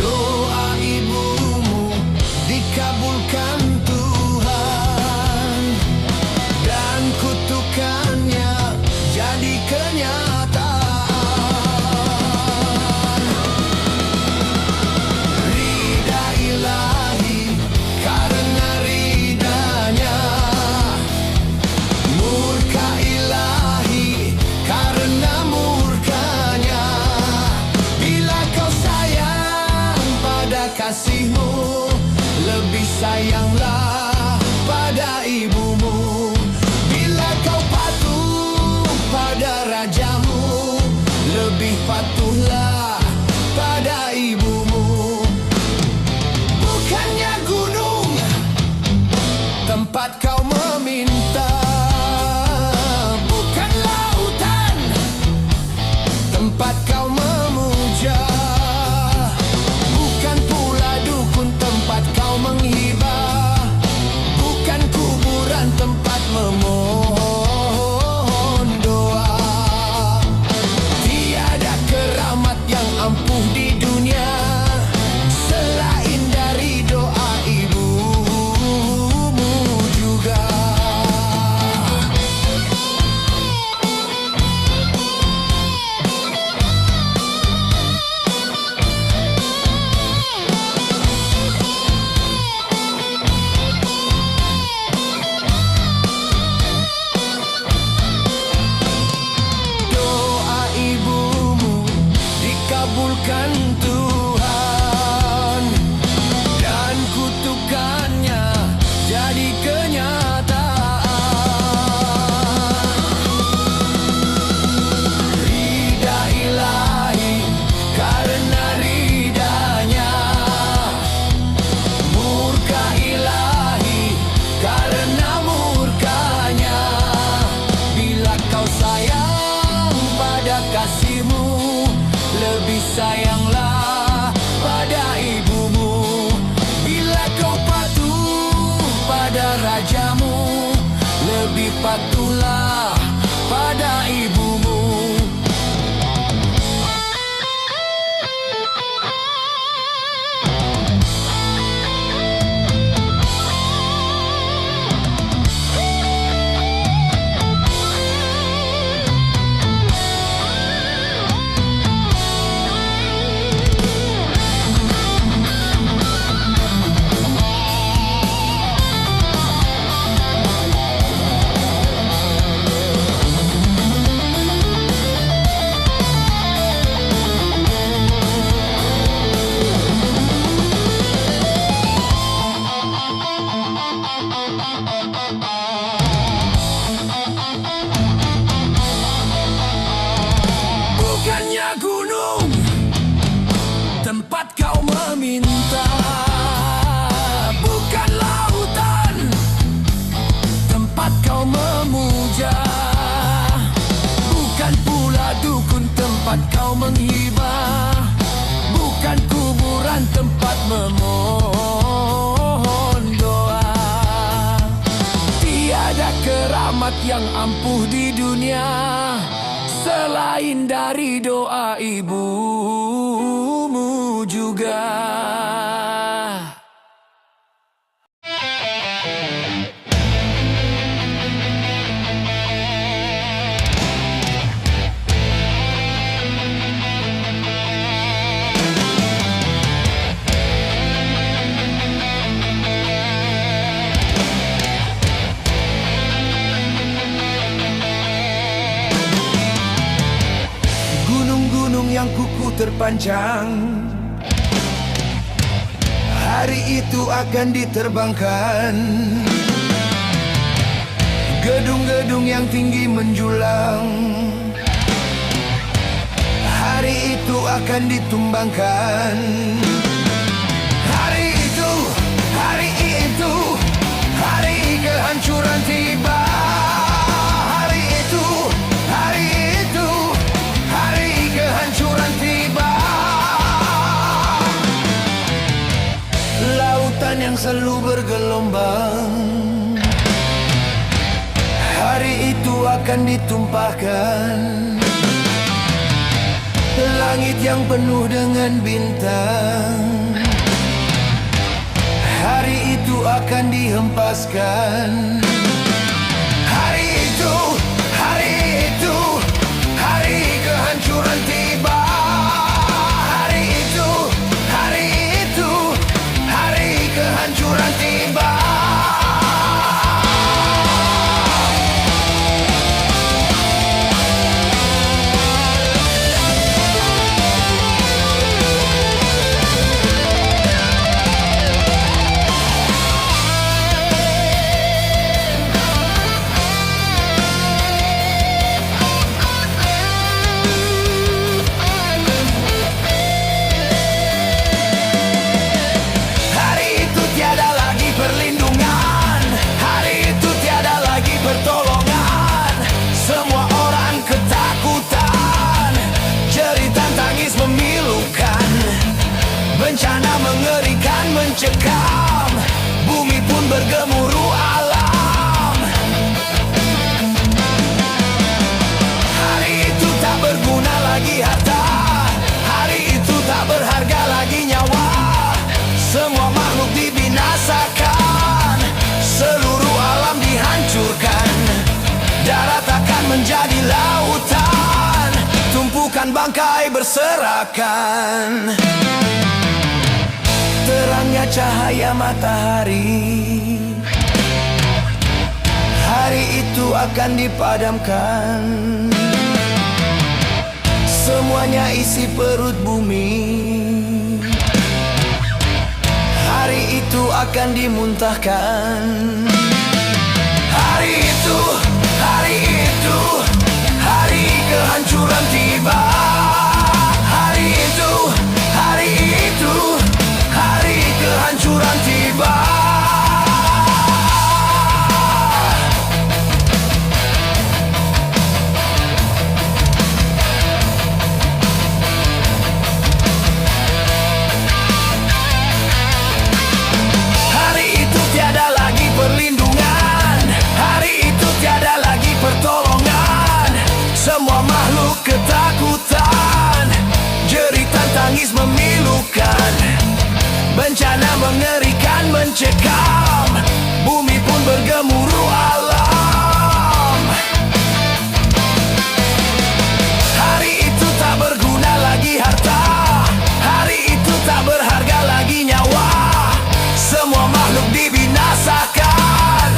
Doa ibumu dikabulkan Tuhan, dan kutukannya jadi kenyataan. Ridha ilahi, karena ridhanya lebih sayanglah pada ibumu. Bila kau patuh pada rajamu, lebih patuhlah pada ibumu. Bukannya gunung tempat kau meminta, bukan lautan tempat kau memuja, bukan pula dukun tempat kau menghibah, bukan kuburan tempat memohon doa. Tiada keramat yang ampuh di dunia selain dari doa ibumu juga. Doa ibumu dikabulkan Tuhan, dan kutukannya jadi kenyataan. Ridha ilahi karena ridanya, murka ilahi karena murkanya. Bila kau sayang pada kasihmu, lebih sayanglah pada ibumu. Bila kau patuh pada rajamu, lebih patuhlah pada ibumu. Bukannya gunung tempat kau meminta, bukan lautan tempat kau memuja, bukan pula dukun tempat kau menghibah, bukan kuburan tempat memohon doa. Tiada keramat yang ampuh di dunia selain dari doa ibumu juga. Gunung-gunung yang kuku terpanjang, hari itu akan diterbangkan. Gedung-gedung yang tinggi menjulang, hari itu akan ditumbangkan. Hari itu, hari itu, hari kehancuran tiba. Hari itu, hari itu, hari kehancuran tiba. Lautan yang selalu bergelombang, hari itu akan ditumpahkan. Langit yang penuh dengan bintang, hari itu akan dihempaskan. Hari itu, hari itu, hari kehancuran tiba. Hari itu, hari itu, hari kehancuran tiba. mencekam, bumi pun bergemuruh alam. Hari itu tak berguna lagi harta, hari itu tak berharga lagi nyawa. Semua makhluk dibinasakan, seluruh alam dihancurkan. Darat akan menjadi lautan, tumpukan bangkai berserakan. Terangnya cahaya matahari, hari itu akan dipadamkan. Semuanya isi perut bumi, hari itu akan dimuntahkan. Hari itu, hari kehancuran tiba. Hari itu, hari kehancuran tiba. Hari itu tiada lagi perlindungan, hari itu tiada lagi pertolongan. Semua makhluk ketakutan, jeritan tangis memilukan. Bencana mengerikan mencekam, bumi pun bergemuruh alam. Hari itu tak berguna lagi harta, hari itu tak berharga lagi nyawa. Semua makhluk dibinasakan,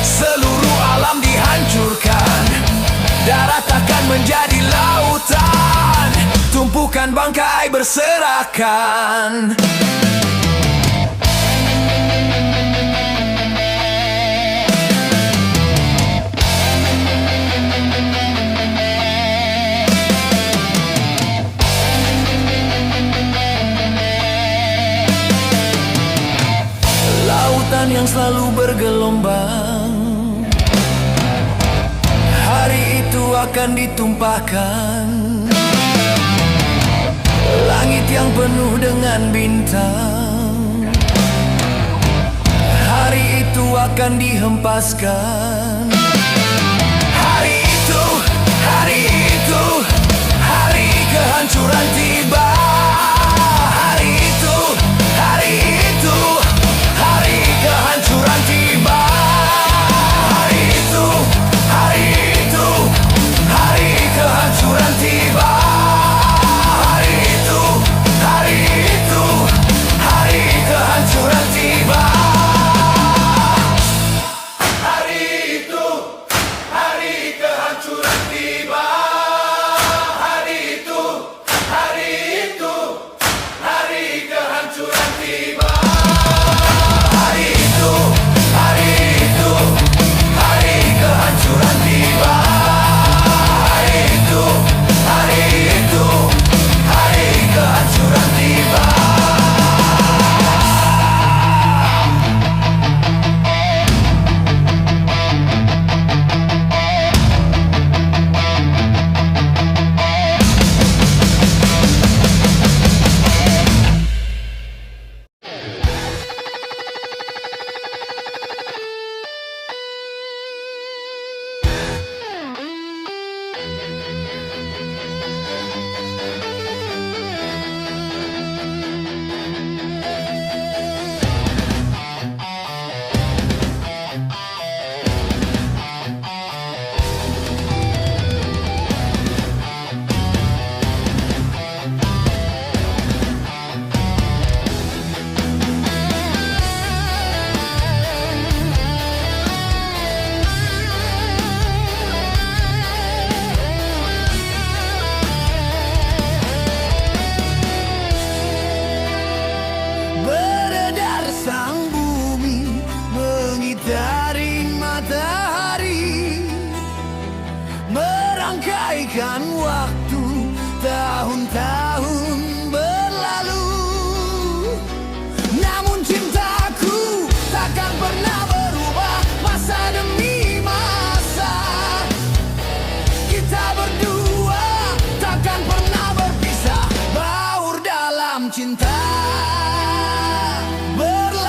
seluruh alam dihancurkan. Darat akan menjadi lautan, tumpukan bangkai berserakan. Lautan yang selalu bergelombang, hari itu akan ditumpahkan. Langit yang penuh dengan bintang, hari itu akan dihempaskan. Hari itu, hari kehancuran tiba. Hari itu, hari kehancuran tiba. Hari itu, hari kehancuran tiba. Hari itu, hari kehancuran tiba. Hari itu, hari kehancuran tiba. Hari itu, hari kehancuran tiba. Hari itu, hari kehancuran tiba. Hari itu, hari kehancuran tiba. Merangkaikan waktu, tahun-tahun berlalu, namun cintaku takkan pernah berubah. Masa demi masa, kita berdua takkan pernah berpisah. Baur dalam cinta berlalu.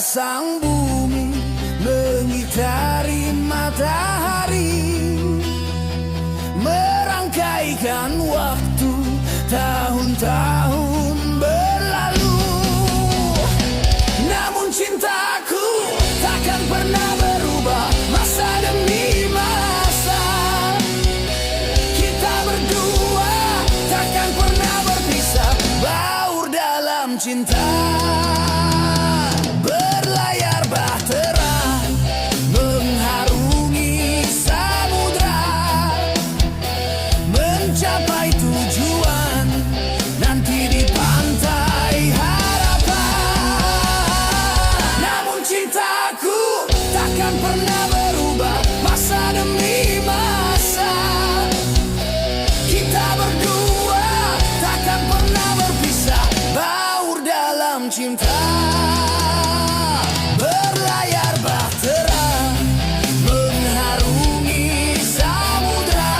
sang bumi mengitari matahari, merangkaikan waktu tahun-tahun berlalu. Namun cintaku takkan pernah berubah, masa demi masa. Kita berdua takkan pernah berpisah, baur dalam cinta. Berlayar bahtera mengharungi samudra, mencapai tujuan nanti di pantai harapan. Namun cintaku takkan pernah berubah, masa demi masa. Kita berdua takkan pernah berpisah, baur dalam cinta. Berlayar bahtera mengharungi samudra,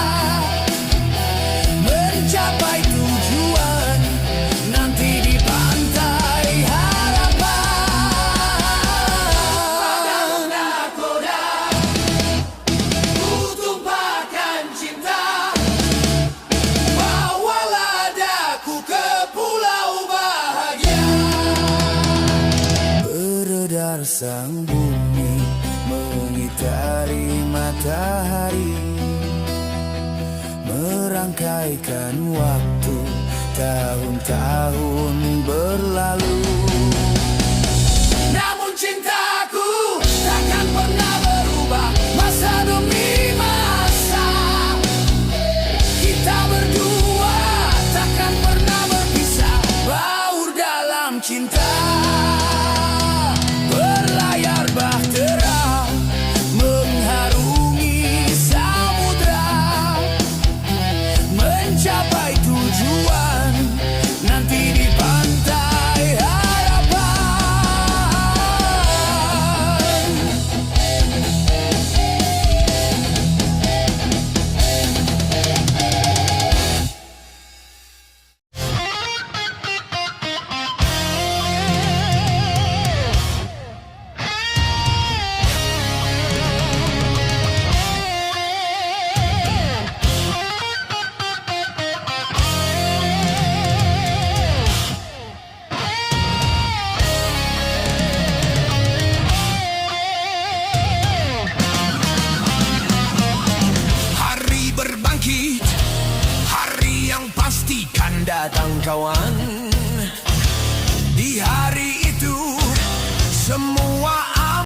mencapai tujuan nanti di pantai harapan. Nakoda ku tumpahkan cinta, bawalah daku ke pulau bahagia. Beredar sang bumi mengitari matahari, merangkaikan waktu tahun-tahun berlalu. Namun cintaku takkan pernah berubah, masa demi masa. Kita berdua takkan pernah berpisah, baur dalam cinta. Berlayar bahtera mengharungi samudra, mencapai tujuan nanti di pantai harapan. Hari berbangkit, hari yang pastikan datang kawan.